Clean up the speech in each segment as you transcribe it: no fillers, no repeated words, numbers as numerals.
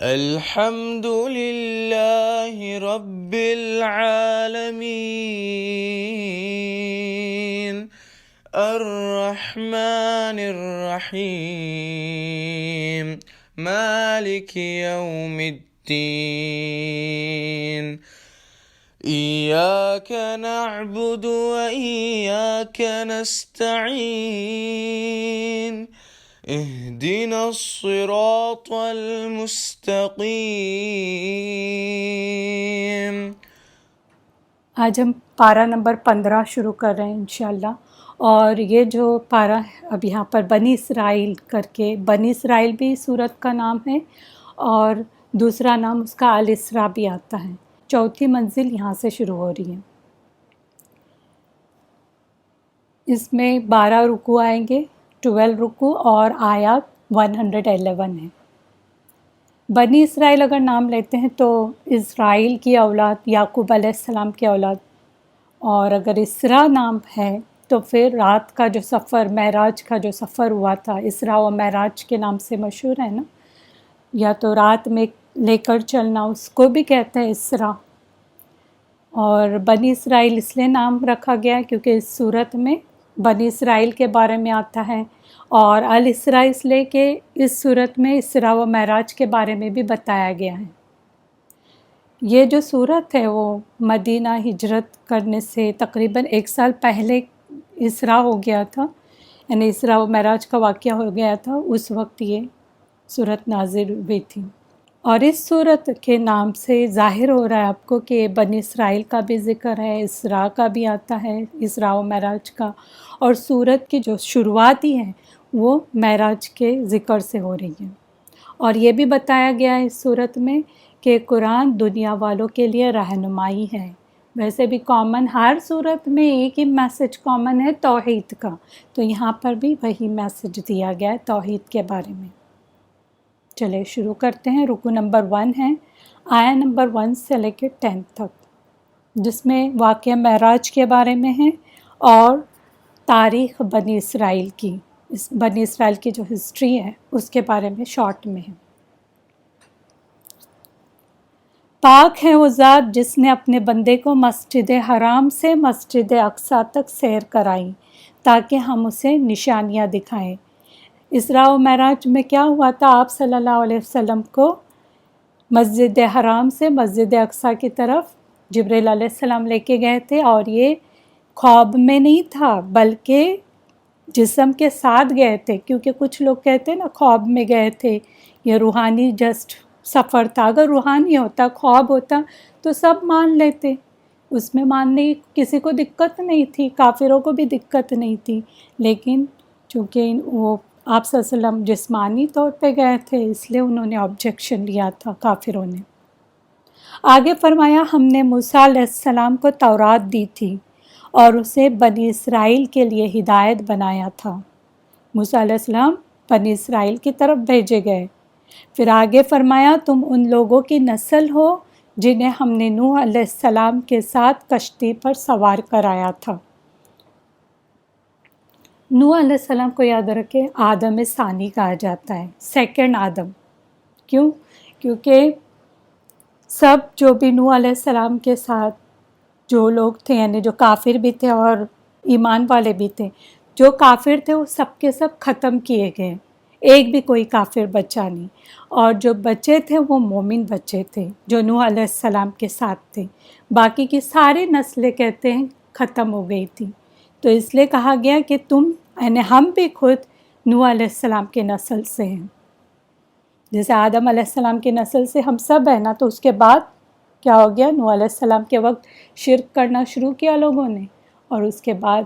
الحمد لله رب العالمين الرحمن الرحيم مالك يوم الدين إياك نعبد وإياك نستعين اهدنا الصراط المستقيم۔ آج ہم پارہ نمبر 15 شروع کر رہے ہیں انشاءاللہ، اور یہ جو پارہ اب یہاں پر بنی اسرائیل کر کے، بنی اسرائیل بھی سورت کا نام ہے اور دوسرا نام اس کا الاسراء بھی آتا ہے۔ چوتھی منزل یہاں سے شروع ہو رہی ہے۔ اس میں 12 رکوع آئیں گے، 12 رکوع اور آیات 111 ہیں۔ بنی اسرائیل اگر نام لیتے ہیں تو اسرائیل کی اولاد، یعقوب علیہ السلام کی اولاد، اور اگر اسراء نام ہے تو پھر رات کا جو سفر، معراج کا جو سفر ہوا تھا، اسراء و معراج کے نام سے مشہور ہے نا، یا تو رات میں لے کر چلنا، اس کو بھی کہتے ہیں اسراء۔ اور بنی اسرائیل اس لیے نام رکھا گیا ہے کیونکہ اس صورت میں بنی اسرائیل کے بارے میں آتا ہے، اور الاسراء اس لیے کہ اس صورت میں اسراء و معراج کے بارے میں بھی بتایا گیا ہے۔ یہ جو صورت ہے وہ مدینہ ہجرت کرنے سے تقریباً 1 سال پہلے اسراء ہو گیا تھا، یعنی اسراء و معراج کا واقعہ ہو گیا تھا، اس وقت یہ صورت نازل ہوئی تھی۔ اور اس صورت کے نام سے ظاہر ہو رہا ہے آپ کو کہ بنی اسرائیل کا بھی ذکر ہے، اسراء کا بھی آتا ہے، اسراء و معراج کا، اور صورت کی جو شروعات ہی ہے وہ معراج کے ذکر سے ہو رہی ہے۔ اور یہ بھی بتایا گیا ہے اس صورت میں کہ قرآن دنیا والوں کے لیے رہنمائی ہے۔ ویسے بھی کامن ہر صورت میں ایک ہی میسج کامن ہے، توحید کا، تو یہاں پر بھی وہی میسج دیا گیا ہے توحید کے بارے میں۔ چلے شروع کرتے ہیں۔ رکوع نمبر 1 ہے، آیا نمبر 1 سے لے کے 10 تک، جس میں واقعہ معراج کے بارے میں ہے اور تاریخ بنی اسرائیل کی، اس بنی اسرائیل کی جو ہسٹری ہے اس کے بارے میں شارٹ میں ہے۔ پاک ہے وہ ذات جس نے اپنے بندے کو مسجد حرام سے مسجد اقصیٰ تک سیر کرائی تاکہ ہم اسے نشانیاں دکھائیں۔ اسراء و معراج میں کیا ہوا تھا؟ آپ صلی اللہ علیہ وسلم کو مسجد حرام سے مسجد اقصیٰ کی طرف جبریل علیہ السلام لے کے گئے تھے، اور یہ خواب میں نہیں تھا بلکہ جسم کے ساتھ گئے تھے، کیونکہ کچھ لوگ کہتے ہیں نا خواب میں گئے تھے، یہ روحانی جسٹ سفر تھا۔ اگر روحانی ہوتا، خواب ہوتا تو سب مان لیتے، اس میں ماننے کسی کو دقت نہیں تھی، کافروں کو بھی دقت نہیں تھی، لیکن چونکہ وہ آپ صلی اللہ علیہ وسلم جسمانی طور پہ گئے تھے اس لیے انہوں نے آبجیکشن لیا تھا کافروں نے۔ آگے فرمایا، ہم نے موسیٰ علیہ السلام کو تورات دی تھی اور اسے بنی اسرائیل کے لیے ہدایت بنایا تھا۔ موسیٰ علیہ السلام بنی اسرائیل کی طرف بھیجے گئے۔ پھر آگے فرمایا، تم ان لوگوں کی نسل ہو جنہیں ہم نے نوح علیہ السلام کے ساتھ کشتی پر سوار کرایا تھا۔ نوح علیہ السلام کو یاد رکھے آدم ثانی کہا جاتا ہے، سیکنڈ آدم۔ کیوں؟ کیونکہ سب جو بھی نوح علیہ السلام کے ساتھ جو لوگ تھے، یعنی جو کافر بھی تھے اور ایمان والے بھی تھے، جو کافر تھے وہ سب کے سب ختم کیے گئے، ایک بھی کوئی کافر بچا نہیں، اور جو بچے تھے وہ مومن بچے تھے جو نوح علیہ السلام کے ساتھ تھے۔ باقی کی ساری نسلیں کہتے ہیں ختم ہو گئی تھی، تو اس لیے کہا گیا کہ تم، یعنی ہم بھی خود نوح علیہ السلام کے نسل سے ہیں، جیسے آدم علیہ السلام کی نسل سے ہم سب ہیں نا، تو اس کے بعد کیا ہو گیا؟ نوح علیہ السلام کے وقت شرک کرنا شروع کیا لوگوں نے، اور اس کے بعد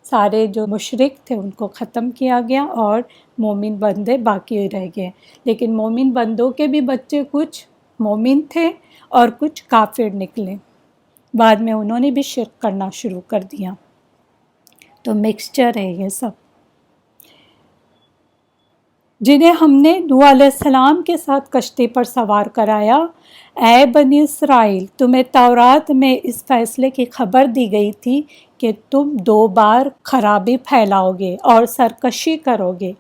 سارے جو مشرک تھے ان کو ختم کیا گیا اور مومن بندے باقی رہ گئے۔ لیکن مومن بندوں کے بھی بچے کچھ مومن تھے اور کچھ کافر نکلے، بعد میں انہوں نے بھی شرک کرنا شروع کر دیا، تو مکسچر ہے یہ سب۔ جنہیں ہم نے نوح علیہ السلام کے ساتھ کشتی پر سوار کرایا، اے بنی اسرائیل، تمہیں تورات میں اس فیصلے کی خبر دی گئی تھی کہ تم 2 بار خرابی پھیلاؤ گے اور سرکشی کرو گے۔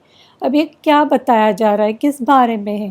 اب یہ کیا بتایا جا رہا ہے؟ کس بارے میں ہے؟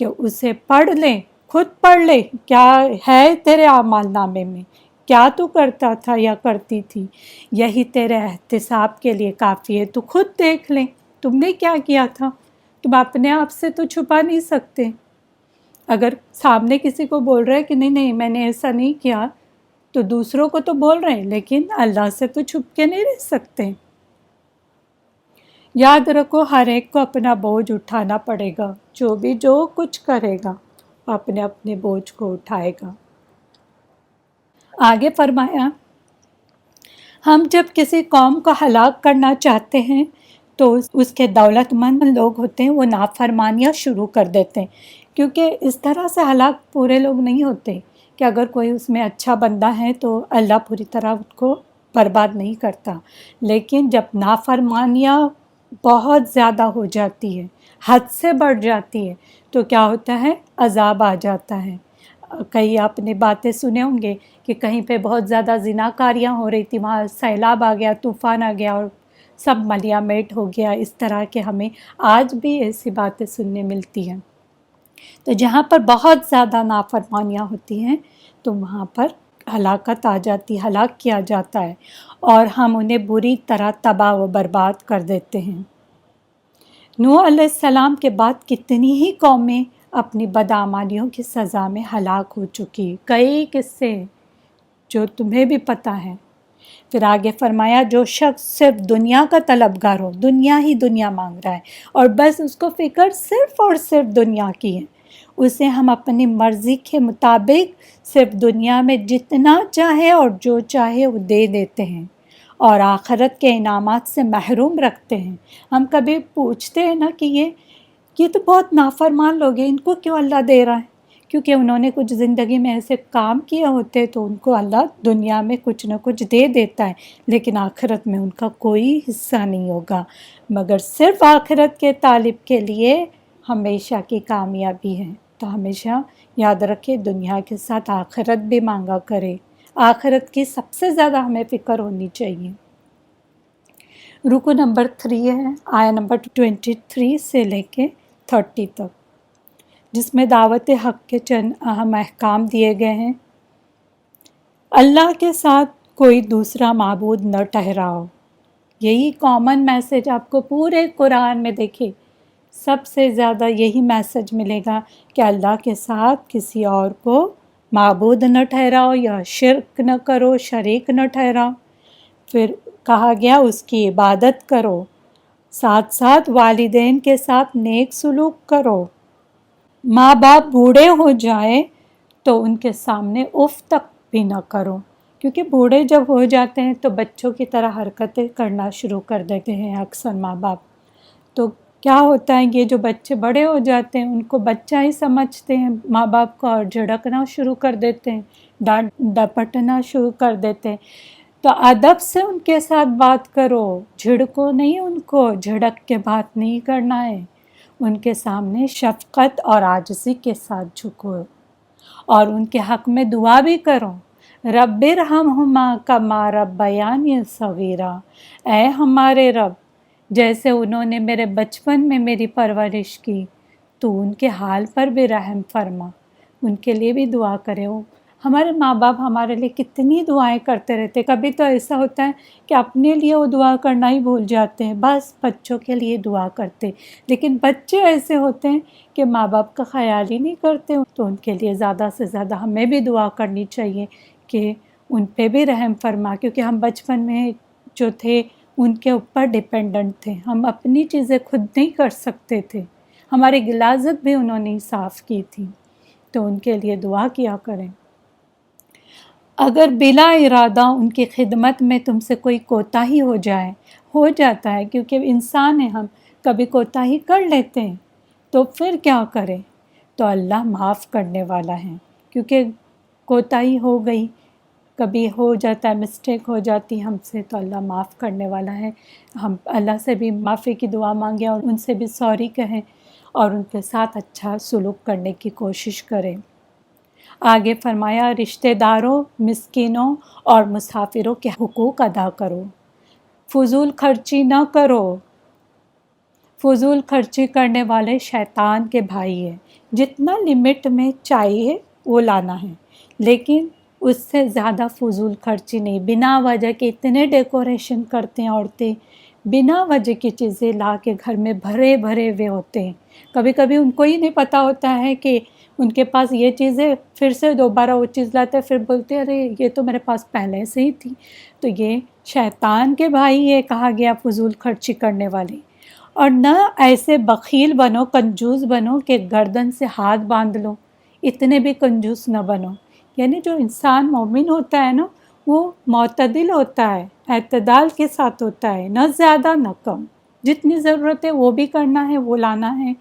کہ اسے پڑھ لیں، خود پڑھ لیں کیا ہے تیرے اعمال نامے میں، کیا تو کرتا تھا یا کرتی تھی، یہی تیرے احتساب کے لیے کافی ہے۔ تو خود دیکھ لیں تم نے کیا کیا تھا، تم اپنے آپ سے تو چھپا نہیں سکتے۔ اگر سامنے کسی کو بول رہے کہ نہیں نہیں میں نے ایسا نہیں کیا، تو دوسروں کو تو بول رہے ہیں لیکن اللہ سے تو چھپ کے نہیں رہ سکتے۔ یاد رکھو ہر ایک کو اپنا بوجھ اٹھانا پڑے گا، جو کچھ کرے گا اپنے اپنے بوجھ کو اٹھائے گا۔ آگے فرمایا، ہم جب کسی قوم کو ہلاک کرنا چاہتے ہیں تو اس کے دولت مند لوگ ہوتے ہیں وہ نافرمانیاں شروع کر دیتے ہیں، کیونکہ اس طرح سے ہلاک پورے لوگ نہیں ہوتے کہ اگر کوئی اس میں اچھا بندہ ہے تو اللہ پوری طرح اس کو برباد نہیں کرتا، لیکن جب نافرمانیاں بہت زیادہ ہو جاتی ہے، حد سے بڑھ جاتی ہے، تو کیا ہوتا ہے، عذاب آ جاتا ہے۔ کئی آپ نے باتیں سنے ہوں گے کہ کہیں پہ بہت زیادہ زناکاریاں ہو رہی تھی، وہاں سیلاب آ گیا، طوفان آ گیا اور سب ملیا میٹ ہو گیا۔ اس طرح کے ہمیں آج بھی ایسی باتیں سننے ملتی ہیں۔ تو جہاں پر بہت زیادہ نافرمانیاں ہوتی ہیں تو وہاں پر ہلاکت آ جاتی، ہلاک کیا جاتا ہے اور ہم انہیں بری طرح تباہ و برباد کر دیتے ہیں۔ نوح علیہ السلام کے بعد کتنی ہی قومیں اپنی بدعمالیوں کی سزا میں ہلاک ہو چکی، کئی قصے جو تمہیں بھی پتہ ہے۔ پھر آگے فرمایا، جو شخص صرف دنیا کا طلبگار ہو، دنیا ہی دنیا مانگ رہا ہے اور بس اس کو فکر صرف اور صرف دنیا کی ہے، اسے ہم اپنی مرضی کے مطابق صرف دنیا میں جتنا چاہے اور جو چاہے وہ دے دیتے ہیں اور آخرت کے انعامات سے محروم رکھتے ہیں۔ ہم کبھی پوچھتے ہیں نا کہ یہ تو بہت نافرمان لوگ ہیں، ان کو کیوں اللہ دے رہا ہے؟ کیونکہ انہوں نے کچھ زندگی میں ایسے کام کیے ہوتے تو ان کو اللہ دنیا میں کچھ نہ کچھ دے دیتا ہے، لیکن آخرت میں ان کا کوئی حصہ نہیں ہوگا، مگر صرف آخرت کے طالب کے لیے ہمیشہ کی کامیابی ہے۔ تو ہمیشہ یاد رکھے دنیا کے ساتھ آخرت بھی مانگا کرے، آخرت کی سب سے زیادہ ہمیں فکر ہونی چاہیے۔ رکو نمبر 3 ہے، آیا نمبر 23 سے لے کے 30 تک، جس میں دعوت حق کے چند اہم احکام دیے گئے ہیں۔ اللہ کے ساتھ کوئی دوسرا معبود نہ ٹھہراؤ، یہی کامن میسج آپ کو پورے قرآن میں دیکھے سب سے زیادہ یہی میسج ملے گا کہ اللہ کے ساتھ کسی اور کو معبود نہ ٹھہراؤ یا شرک نہ کرو، شریک نہ ٹھہراؤ۔ پھر کہا گیا اس کی عبادت کرو، ساتھ ساتھ والدین کے ساتھ نیک سلوک کرو، ماں باپ بوڑھے ہو جائیں تو ان کے سامنے اف تک بھی نہ کرو، کیونکہ بوڑھے جب ہو جاتے ہیں تو بچوں کی طرح حرکتیں کرنا شروع کر دیتے ہیں اکثر ماں باپ۔ تو کیا ہوتا ہے، یہ جو بچے بڑے ہو جاتے ہیں ان کو بچہ ہی سمجھتے ہیں ماں باپ کو اور جھڑکنا شروع کر دیتے ہیں، ڈانٹ ڈپٹنا شروع کر دیتے ہیں۔ تو ادب سے ان کے ساتھ بات کرو، جھڑکو نہیں، ان کو جھڑک کے بات نہیں کرنا ہے، ان کے سامنے شفقت اور عاجزی کے ساتھ جھکو اور ان کے حق میں دعا بھی کرو، رب ارحمہما کما ربیانی صغیرا، اے ہمارے رب جیسے انہوں نے میرے بچپن میں میری پرورش کی تو ان کے حال پر بھی رحم فرما۔ ان کے لیے بھی دعا کرے ہو۔ ہمارے ماں باپ ہمارے لیے کتنی دعائیں کرتے رہتے، کبھی تو ایسا ہوتا ہے کہ اپنے لیے وہ دعا کرنا ہی بھول جاتے ہیں، بس بچوں کے لیے دعا کرتے، لیکن بچے ایسے ہوتے ہیں کہ ماں باپ کا خیال ہی نہیں کرتے، تو ان کے لیے زیادہ سے زیادہ ہمیں بھی دعا کرنی چاہیے کہ ان پہ بھی رحم فرما، کیونکہ ہم بچپن میں جو تھے ان کے اوپر ڈیپینڈنٹ تھے، ہم اپنی چیزیں خود نہیں کر سکتے تھے، ہماری غلاظت بھی انہوں نے صاف کی تھی، تو ان کے لیے دعا کیا کریں۔ اگر بلا ارادہ ان کی خدمت میں تم سے کوئی کوتاہی ہو جائے، ہو جاتا ہے کیونکہ انسان ہیں ہم، کبھی کوتاہی کر لیتے ہیں، تو پھر کیا کریں؟ تو اللہ معاف کرنے والا ہے، کیونکہ کوتاہی ہو گئی، کبھی ہو جاتا ہے، مسٹیک ہو جاتی ہم سے، تو اللہ معاف کرنے والا ہے۔ ہم اللہ سے بھی معافی کی دعا مانگیں اور ان سے بھی سوری کہیں اور ان کے ساتھ اچھا سلوک کرنے کی کوشش کریں۔ آگے فرمایا، رشتہ داروں، مسکینوں اور مسافروں کے حقوق ادا کرو، فضول خرچی نہ کرو، فضول خرچی کرنے والے شیطان کے بھائی ہیں. جتنا لمٹ میں چاہیے وہ لانا ہے، لیکن اس سے زیادہ فضول خرچی نہیں. بنا وجہ کے اتنے ڈیکوریشن کرتے ہیں عورتیں، بنا وجہ کی چیزیں لا کے گھر میں بھرے بھرے ہوئے ہوتے ہیں. کبھی کبھی ان کو ہی نہیں پتہ ہوتا ہے کہ ان کے پاس یہ چیز ہے، پھر سے دوبارہ وہ چیز لاتے ہیں، پھر بولتے ہیں ارے یہ تو میرے پاس پہلے سے ہی تھی. تو یہ شیطان کے بھائی یہ کہا گیا فضول خرچی کرنے والے. اور نہ ایسے بخیل بنو، کنجوس بنو کہ گردن سے ہاتھ باندھ لو، اتنے بھی کنجوس نہ بنو. یعنی جو انسان مومن ہوتا ہے نا، وہ معتدل ہوتا ہے، اعتدال کے ساتھ ہوتا ہے، نہ زیادہ نہ کم. جتنی ضرورت ہے وہ بھی کرنا ہے، وہ لانا ہے،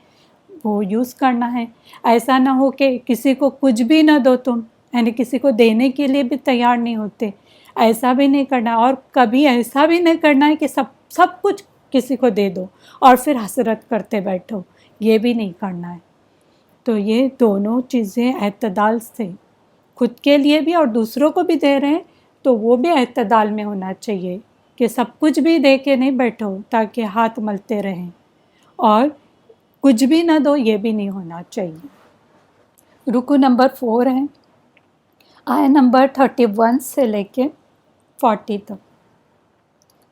وہ یوز کرنا ہے. ایسا نہ ہو کہ کسی کو کچھ بھی نہ دو تم، یعنی کسی کو دینے کے لیے بھی تیار نہیں ہوتے. ایسا بھی نہیں کرنا، اور کبھی ایسا بھی نہیں کرنا ہے کہ سب کچھ کسی کو دے دو اور پھر حسرت کرتے بیٹھو. یہ بھی نہیں کرنا ہے. تو یہ دونوں چیزیں اعتدال سے، خود کے لیے بھی اور دوسروں کو بھی دے رہے ہیں تو وہ بھی اعتدال میں ہونا چاہیے کہ سب کچھ بھی دے کے نہیں بیٹھو تاکہ ہاتھ ملتے رہیں، اور کچھ بھی نہ دو یہ بھی نہیں ہونا چاہیے. رکو نمبر 4 ہے، آیہ نمبر 31 سے لے کے 40 تک،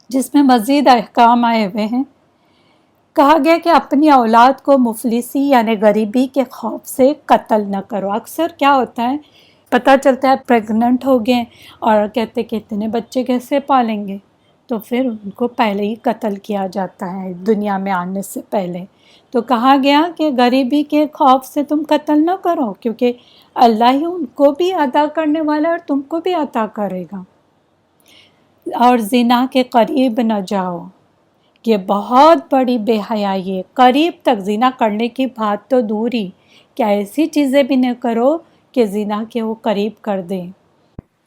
جس میں مزید احکام آئے ہوئے ہیں. کہا گیا کہ اپنی اولاد کو مفلسی یعنی غریبی کے خوف سے قتل نہ کرو. اکثر کیا ہوتا ہے، پتہ چلتا ہے پریگننٹ ہو گئے اور کہتے کہ اتنے بچے کیسے پالیں گے، تو پھر ان کو پہلے ہی قتل کیا جاتا ہے دنیا میں آنے سے پہلے. تو کہا گیا کہ غریبی کے خوف سے تم قتل نہ کرو، کیونکہ اللہ ہی ان کو بھی عطا کرنے والا ہے اور تم کو بھی عطا کرے گا. اور زنا کے قریب نہ جاؤ، یہ بہت بڑی بے حیائی ہے. قریب تک زنا کرنے کی بات تو دور ہی، کہ ایسی چیزیں بھی نہ کرو کہ زنا کے وہ قریب کر دیں.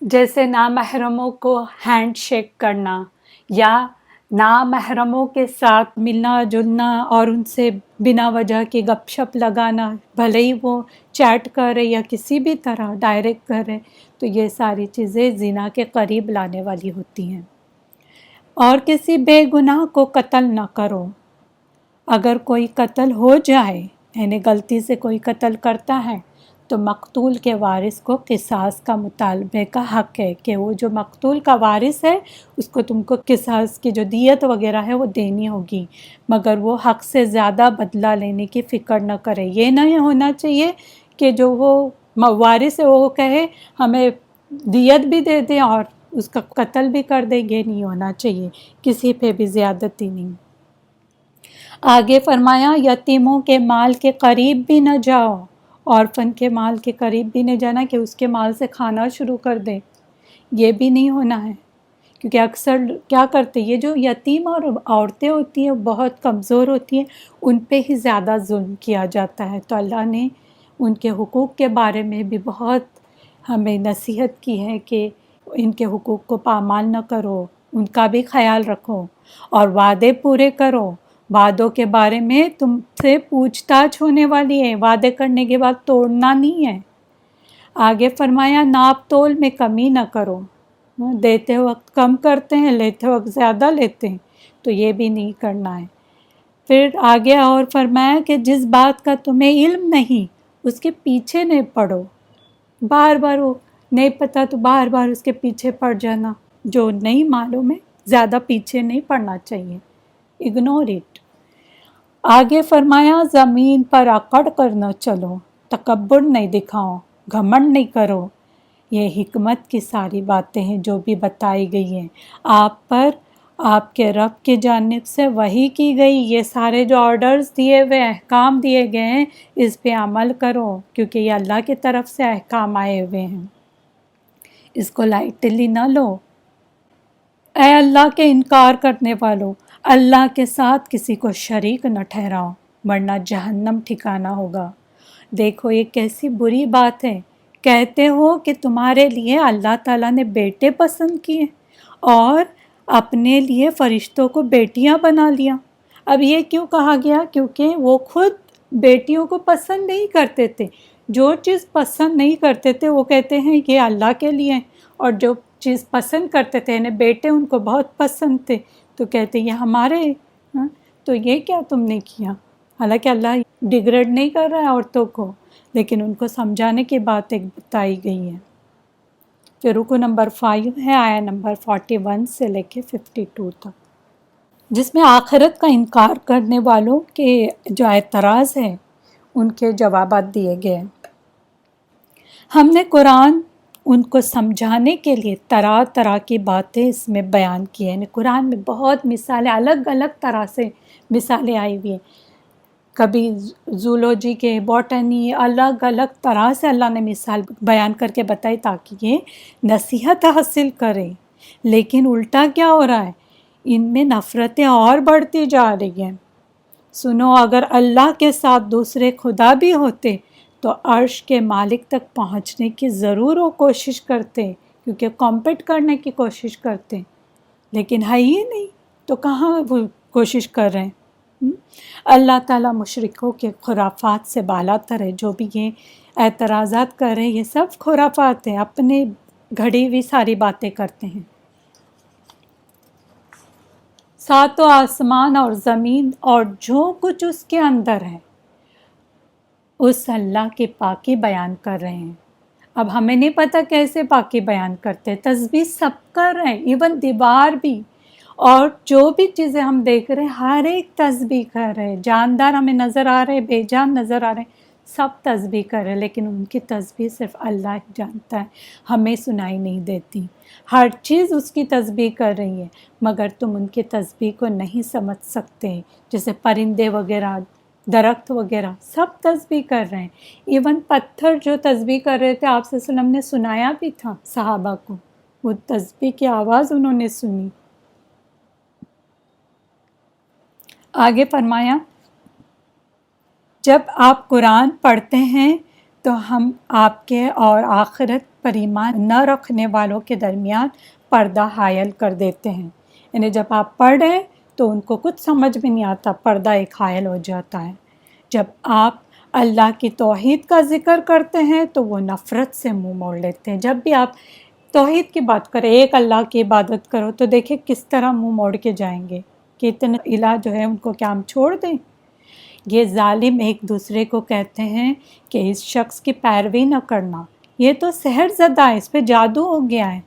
جیسے نامحرموں کو ہینڈ شیک کرنا، یا نامحرموں کے ساتھ ملنا جلنا اور ان سے بنا وجہ کی گپ شپ لگانا، بھلے ہی وہ چیٹ کرے یا کسی بھی طرح ڈائریکٹ کرے، تو یہ ساری چیزیں زنا کے قریب لانے والی ہوتی ہیں. اور کسی بے گناہ کو قتل نہ کرو. اگر کوئی قتل ہو جائے، یعنی غلطی سے کوئی قتل کرتا ہے، تو مقتول کے وارث کو قصاص کا مطالبے کا حق ہے، کہ وہ جو مقتول کا وارث ہے اس کو تم کو قصاص کی جو دیت وغیرہ ہے وہ دینی ہوگی، مگر وہ حق سے زیادہ بدلہ لینے کی فکر نہ کرے. یہ نہیں ہونا چاہیے کہ جو وہ وارث ہے وہ کہے ہمیں دیت بھی دے دیں اور اس کا قتل بھی کر دیں. یہ نہیں ہونا چاہیے، کسی پہ بھی زیادتی نہیں. آگے فرمایا یتیموں کے مال کے قریب بھی نہ جاؤ، اورفن کے مال کے قریب بھی نہیں جانا کہ اس کے مال سے کھانا شروع کر دے. یہ بھی نہیں ہونا ہے، کیونکہ اکثر کیا کرتے، یہ جو یتیم اور عورتیں ہوتی ہیں بہت کمزور ہوتی ہیں، ان پہ ہی زیادہ ظلم کیا جاتا ہے. تو اللہ نے ان کے حقوق کے بارے میں بھی بہت ہمیں نصیحت کی ہے کہ ان کے حقوق کو پامال نہ کرو، ان کا بھی خیال رکھو، اور وعدے پورے کرو. وعدوں کے بارے میں تم سے پوچھ تاچھ ہونے والی ہے، وعدے کرنے کے بعد توڑنا نہیں ہے. آگے فرمایا ناپ تول میں کمی نہ کرو. دیتے وقت کم کرتے ہیں، لیتے وقت زیادہ لیتے ہیں، تو یہ بھی نہیں کرنا ہے. پھر آگے اور فرمایا کہ جس بات کا تمہیں علم نہیں اس کے پیچھے نہیں پڑو. بار بار وہ نہیں پتہ تو بار بار اس کے پیچھے پڑ جانا. جو نہیں معلوم ہے زیادہ پیچھے نہیں پڑنا چاہیے، اگنور اٹ. آگے فرمایا زمین پر اکڑ کر نہ چلو، تکبر نہیں دکھاؤ، گھمنڈ نہیں کرو. یہ حکمت کی ساری باتیں ہیں جو بھی بتائی گئی ہیں. آپ پر آپ کے رب کی جانب سے وحی کی گئی، یہ سارے جو آرڈرز دیے ہوئے، احکام دیے گئے ہیں، اس پہ عمل کرو، کیونکہ یہ اللہ کی طرف سے احکام آئے ہوئے ہیں. اس کو لائٹلی نہ لو. اے اللہ کے انکار کرنے والوں، اللہ کے ساتھ کسی کو شریک نہ ٹھہراؤ، ورنہ جہنم ٹھکانہ ہوگا. دیکھو یہ کیسی بری بات ہے، کہتے ہو کہ تمہارے لیے اللہ تعالیٰ نے بیٹے پسند کیے اور اپنے لیے فرشتوں کو بیٹیاں بنا لیا. اب یہ کیوں کہا گیا؟ کیونکہ وہ خود بیٹیوں کو پسند نہیں کرتے تھے. جو چیز پسند نہیں کرتے تھے وہ کہتے ہیں یہ اللہ کے لیے، اور جو چیز پسند کرتے تھے یعنی بیٹے ان کو بہت پسند تھے تو کہتے یہ ہمارے. تو یہ کیا تم نے کیا؟ حالانکہ اللہ ڈیگریڈ نہیں کر رہا ہے عورتوں کو، لیکن ان کو سمجھانے کی بات ایک بتائی گئی ہے۔ پھر رکو نمبر 5 ہے آیا نمبر 41 سے لے کے 52 تک، جس میں آخرت کا انکار کرنے والوں کے جو اعتراض ہے ان کے جوابات دیے گئے۔ ہم نے قرآن ان کو سمجھانے کے لیے طرح طرح کی باتیں اس میں بیان کی ہیں۔ یعنی قرآن میں بہت مثالیں، الگ الگ طرح سے مثالیں آئی ہوئی ہیں، کبھی زولوجی کے، باٹنی، الگ الگ طرح سے اللہ نے مثال بیان کر کے بتائی تاکہ یہ نصیحت حاصل کرے۔ لیکن الٹا کیا ہو رہا ہے، ان میں نفرتیں اور بڑھتی جا رہی ہیں۔ سنو، اگر اللہ کے ساتھ دوسرے خدا بھی ہوتے تو عرش کے مالک تک پہنچنے کی ضرور وہ کوشش کرتے، کیونکہ کمپیٹ کرنے کی کوشش کرتے، لیکن ہے ہی نہیں، تو کہاں وہ کوشش کر رہے ہیں؟ اللہ تعالیٰ مشرکوں کے خرافات سے بالا تر ہے۔ جو بھی یہ اعتراضات کر رہے ہیں یہ سب خرافات ہیں، اپنے گھڑی ہوئی ساری باتیں کرتے ہیں۔ ساتوں آسمان اور زمین اور جو کچھ اس کے اندر ہے اس اللہ کی پاکی بیان کر رہے ہیں۔ اب ہمیں نہیں پتہ کیسے پاکی بیان کرتے، تسبیح سب کر رہے ہیں، ایون دیوار بھی، اور جو بھی چیزیں ہم دیکھ رہے ہیں ہر ایک تسبیح کر رہے ہیں، جاندار ہمیں نظر آ رہے ہیں، بے جان نظر آ رہے ہیں، سب تسبیح کر رہے ہیں، لیکن ان کی تسبیح صرف اللہ ہی جانتا ہے، ہمیں سنائی نہیں دیتی۔ ہر چیز اس کی تسبیح کر رہی ہے، مگر تم ان کی تسبیح کو نہیں سمجھ سکتے۔ جیسے پرندے وغیرہ، درخت وغیرہ سب تسبیح کر رہے ہیں، ایون پتھر جو تسبیح کر رہے تھے آپ صلی اللہ علیہ وسلم نے سنایا بھی تھا صحابہ کو، وہ تسبیح کی آواز انہوں نے سنی۔ آگے فرمایا، جب آپ قرآن پڑھتے ہیں تو ہم آپ کے اور آخرت پر ایمان نہ رکھنے والوں کے درمیان پردہ حائل کر دیتے ہیں۔ یعنی جب آپ پڑھ رہے ہیں تو ان کو کچھ سمجھ میں نہیں آتا، پردہ ایک حائل ہو جاتا ہے۔ جب آپ اللہ کی توحید کا ذکر کرتے ہیں تو وہ نفرت سے منہ موڑ لیتے ہیں۔ جب بھی آپ توحید کی بات کریں، ایک اللہ کی عبادت کرو، تو دیکھیں کس طرح منہ موڑ کے جائیں گے کہ اتنے الہ جو ہے ان کو کیا ہم چھوڑ دیں؟ یہ ظالم ایک دوسرے کو کہتے ہیں کہ اس شخص کی پیروی نہ کرنا، یہ تو سحر زدہ ہے، اس پہ جادو ہو گیا ہے۔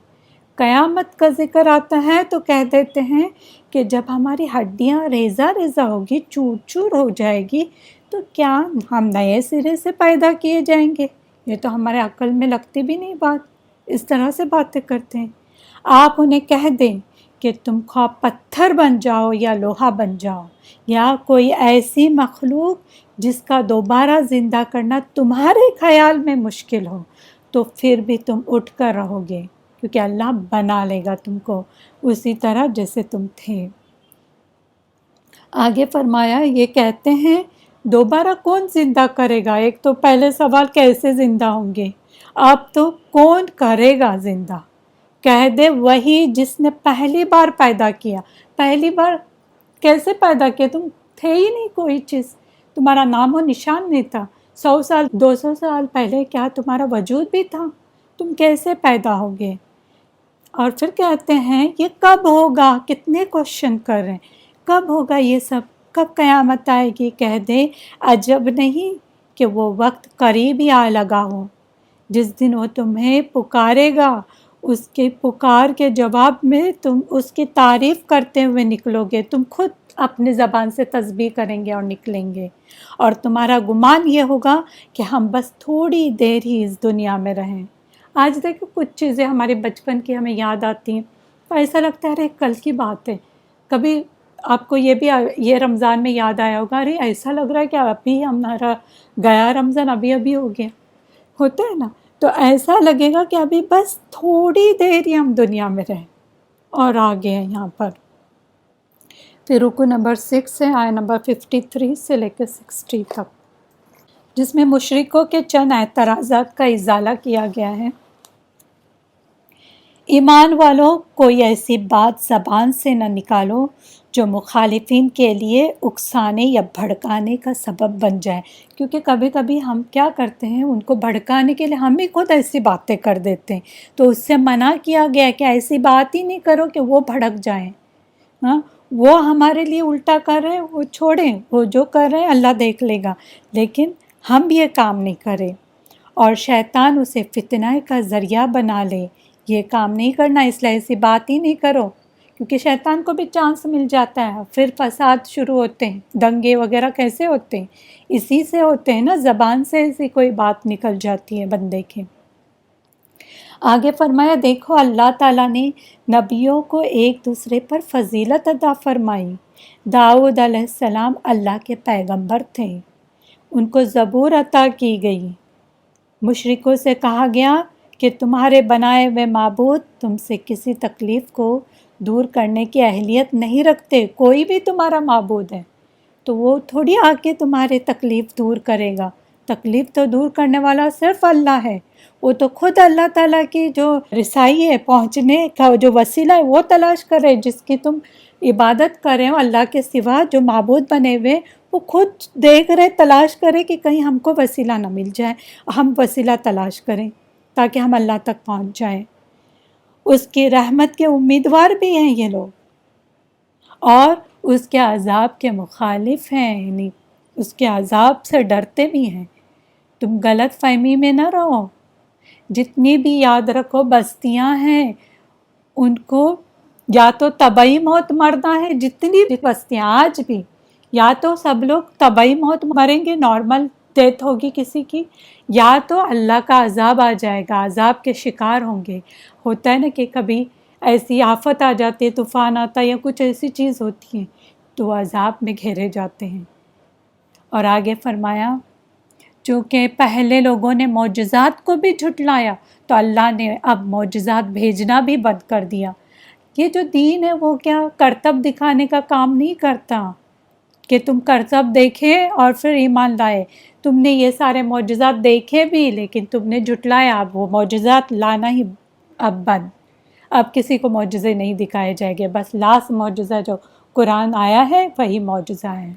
قیامت کا ذکر آتا ہے تو کہہ دیتے ہیں کہ جب ہماری ہڈیاں ریزہ ریزہ ہوگی، چور چور ہو جائے گی، تو کیا ہم نئے سرے سے پیدا کیے جائیں گے؟ یہ تو ہمارے عقل میں لگتی بھی نہیں بات، اس طرح سے باتیں کرتے ہیں۔ آپ انہیں کہہ دیں کہ تم خواہ پتھر بن جاؤ یا لوہا بن جاؤ، یا کوئی ایسی مخلوق جس کا دوبارہ زندہ کرنا تمہارے خیال میں مشکل ہو، تو پھر بھی تم اٹھ کر رہو گے، کیونکہ اللہ بنا لے گا تم کو اسی طرح جیسے تم تھے۔ آگے فرمایا، یہ کہتے ہیں دوبارہ کون زندہ کرے گا؟ ایک تو پہلے سوال کیسے زندہ ہوں گے، اب تو کون کرے گا زندہ؟ کہہ دے وہی جس نے پہلی بار پیدا کیا۔ پہلی بار کیسے پیدا کیا؟ تم تھے ہی نہیں، کوئی چیز تمہارا نام و نشان نہیں تھا۔ 100 سال 200 سال پہلے کیا تمہارا وجود بھی تھا؟ تم کیسے پیدا ہوگے؟ اور پھر کہتے ہیں یہ کب ہوگا؟ کتنے کوشچن کر رہے ہیں، کب ہوگا یہ سب؟ کب قیامت آئے گی؟ کہہ دے عجب نہیں کہ وہ وقت قریب ہی آ لگا ہو، جس دن وہ تمہیں پکارے گا، اس کے پکار کے جواب میں تم اس کی تعریف کرتے ہوئے نکلو گے، تم خود اپنی زبان سے تسبیح کریں گے اور نکلیں گے، اور تمہارا گمان یہ ہوگا کہ ہم بس تھوڑی دیر ہی اس دنیا میں رہیں۔ آج دیکھو کچھ چیزیں ہمارے بچپن کی ہمیں یاد آتی ہیں تو ایسا لگتا ہے ارے کل کی بات ہے۔ کبھی آپ کو یہ بھی یہ رمضان میں یاد آیا ہوگا، ارے ایسا لگ رہا ہے کہ ابھی ہمارا گیا رمضان ابھی ہو گیا، ہوتا ہے نا؟ تو ایسا لگے گا کہ ابھی بس تھوڑی دیر ہی ہم دنیا میں رہیں اور آگے ہیں یہاں پر۔ پھر رکو نمبر 6 ہے آیہ نمبر 53 سے لے کے 60 تک، جس میں مشرکوں کے چند اعتراضات کا ازالہ کیا گیا ہے۔ ایمان والوں، کوئی ایسی بات زبان سے نہ نکالو جو مخالفین کے لیے اکسانے یا بھڑکانے کا سبب بن جائے، کیونکہ کبھی کبھی ہم کیا کرتے ہیں، ان کو بھڑکانے کے لیے ہم ہی خود ایسی باتیں کر دیتے ہیں، تو اس سے منع کیا گیا ہے کہ ایسی بات ہی نہیں کرو کہ وہ بھڑک جائیں۔ ہاں، وہ ہمارے لیے الٹا کر رہے ہیں، وہ چھوڑیں، وہ جو کر رہے ہیں اللہ دیکھ لے گا، لیکن ہم یہ کام نہیں کریں اور شیطان اسے فتنہ کا ذریعہ بنا لے، یہ کام نہیں کرنا، اس لیے ایسی بات ہی نہیں کرو، کیونکہ شیطان کو بھی چانس مل جاتا ہے، پھر فساد شروع ہوتے ہیں، دنگے وغیرہ کیسے ہوتے ہیں، اسی سے ہوتے ہیں نا، زبان سے ایسی کوئی بات نکل جاتی ہے بندے کے۔ آگے فرمایا دیکھو اللہ تعالیٰ نے نبیوں کو ایک دوسرے پر فضیلت عطا فرمائی۔ داؤد علیہ السلام اللہ کے پیغمبر تھے، ان کو زبور عطا کی گئی۔ مشرکوں سے کہا گیا کہ تمہارے بنائے ہوئے معبود تم سے کسی تکلیف کو دور کرنے کی اہلیت نہیں رکھتے، کوئی بھی تمہارا معبود ہے تو وہ تھوڑی آ کے تمہارے تکلیف دور کرے گا، تکلیف تو دور کرنے والا صرف اللہ ہے، وہ تو خود اللہ تعالیٰ کی جو رسائی ہے، پہنچنے کا جو وسیلہ ہے وہ تلاش کرے، جس کی تم عبادت کریں اللہ کے سوا جو معبود بنے ہوئے، وہ خود دیکھ رہے، تلاش کرے کہ کہیں ہم کو وسیلہ نہ مل جائے، ہم وسیلہ تلاش کریں تاکہ ہم اللہ تک پہنچ جائیں۔ اس کی رحمت کے امیدوار بھی ہیں یہ لوگ، اور اس کے عذاب کے مخالف ہیں، یعنی اس کے عذاب سے ڈرتے بھی ہیں۔ تم غلط فہمی میں نہ رہو، جتنی بھی یاد رکھو بستیاں ہیں ان کو یا تو طبعی موت مرنا ہے، جتنی بھی بستیاں آج بھی یا تو سب لوگ طبعی موت مریں گے، نارمل ڈیتھ ہوگی کسی کی، یا تو اللہ کا عذاب آ جائے گا، عذاب کے شکار ہوں گے۔ ہوتا ہے نا کہ کبھی ایسی آفت آ جاتی ہے، طوفان آتا ہے یا کچھ ایسی چیز ہوتی ہے تو عذاب میں گھیرے جاتے ہیں۔ اور آگے فرمایا چونکہ پہلے لوگوں نے معجزات کو بھی جھٹلایا تو اللہ نے اب معجزات بھیجنا بھی بند کر دیا۔ یہ جو دین ہے وہ کیا کرتب دکھانے کا کام نہیں کرتا کہ تم کرتب دیکھے اور پھر ایمان لائے، تم نے یہ سارے معجزات دیکھے بھی لیکن تم نے جھٹلایا، اب وہ معجزات لانا ہی اب بند، اب کسی کو معجزے نہیں دکھائے جائیں گے، بس لاسٹ معجزہ جو قرآن آیا ہے وہی معجزہ ہے۔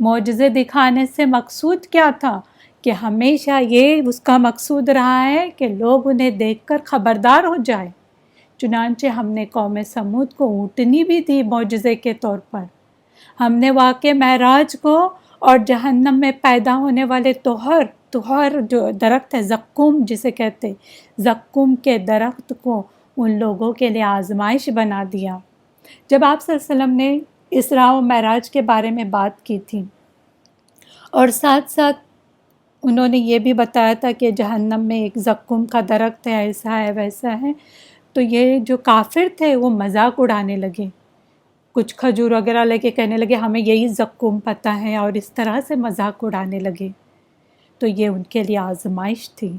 معجزے دکھانے سے مقصود کیا تھا کہ ہمیشہ یہ اس کا مقصود رہا ہے کہ لوگ انہیں دیکھ کر خبردار ہو جائے۔ چنانچہ ہم نے قوم سمود کو اونٹنی بھی دی معجزے کے طور پر، ہم نے واقع معراج کو اور جہنم میں پیدا ہونے والے توہر جو درخت ہے زقوم جسے کہتے، زقوم کے درخت کو ان لوگوں کے لیے آزمائش بنا دیا۔ جب آپ صلی اللہ علیہ وسلم نے اسراء و معراج کے بارے میں بات کی تھی اور ساتھ ساتھ انہوں نے یہ بھی بتایا تھا کہ جہنم میں ایک زقوم کا درخت ہے، ایسا ہے ویسا ہے، تو یہ جو کافر تھے وہ مذاق اڑانے لگے، کچھ کھجور وغیرہ لے کے کہنے لگے ہمیں یہی زقوم پتہ ہے، اور اس طرح سے مذاق اڑانے لگے۔ تو یہ ان کے لیے آزمائش تھی،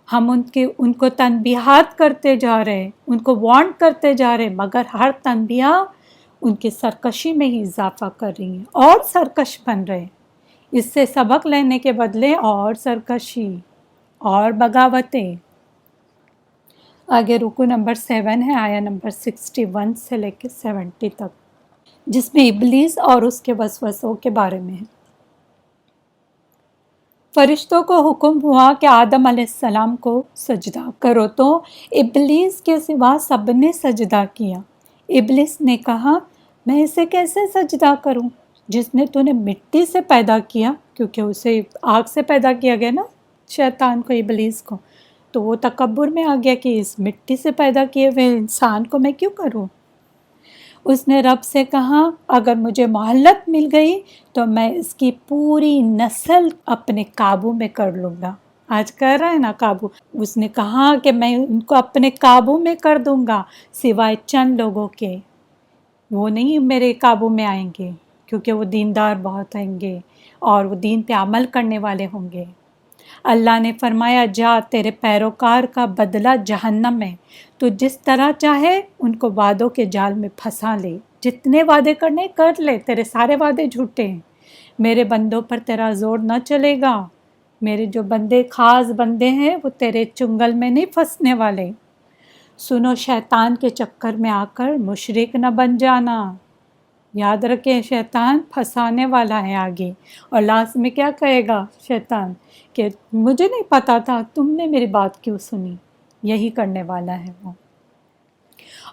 ہم ان کو تنبیہات کرتے جا رہے، ان کو وارن کرتے جا رہے، مگر ہر تنبیہ ان کی سرکشی میں ہی اضافہ کر رہی ہیں اور سرکش بن رہے، اس سے سبق لینے کے بدلے اور سرکشی اور بغاوتیں۔ آگے رکو نمبر 7 ہے، آیا نمبر 61 سے لے کے 70 تک، جس میں ابلیس اور اس کے وسوسوں کے بارے میں ہے۔ فرشتوں کو حکم ہوا کہ آدم علیہ السلام کو سجدہ کرو، تو ابلیس کے سوا سب نے سجدہ کیا۔ ابلیس نے کہا میں اسے کیسے سجدہ کروں جس نے تو نے مٹی سے پیدا کیا، کیونکہ اسے آگ سے پیدا کیا گیا نا شیطان کو، ابلیس کو، تو وہ تکبر میں آ گیا کہ اس مٹی سے پیدا کیے ہوئے انسان کو میں کیوں کروں۔ اس نے رب سے کہا اگر مجھے مہلت مل گئی تو میں اس کی پوری نسل اپنے قابو میں کر لوں گا۔ آج کر رہا ہے نا قابو، اس نے کہا کہ میں ان کو اپنے قابو میں کر دوں گا، سوائے چند لوگوں کے، وہ نہیں میرے قابو میں آئیں گے، کیونکہ وہ دیندار بہت ہوں گے اور وہ دین پہ عمل کرنے والے ہوں گے۔ اللہ نے فرمایا جا تیرے پیروکار کا بدلہ جہنم ہے، تو جس طرح چاہے ان کو وعدوں کے جال میں پھنسا لے، جتنے وعدے کرنے کر لے، تیرے سارے وعدے جھوٹے ہیں، میرے بندوں پر تیرا زور نہ چلے گا، میرے جو بندے خاص بندے ہیں وہ تیرے چنگل میں نہیں پھنسنے والے۔ سنو شیطان کے چکر میں آ کر مشرک نہ بن جانا، یاد رکھیں شیطان پھنسانے والا ہے آگے، اور لاسٹ میں کیا کہے گا شیطان کہ مجھے نہیں پتا تھا، تم نے میری بات کیوں سنی، یہی کرنے والا ہے وہ۔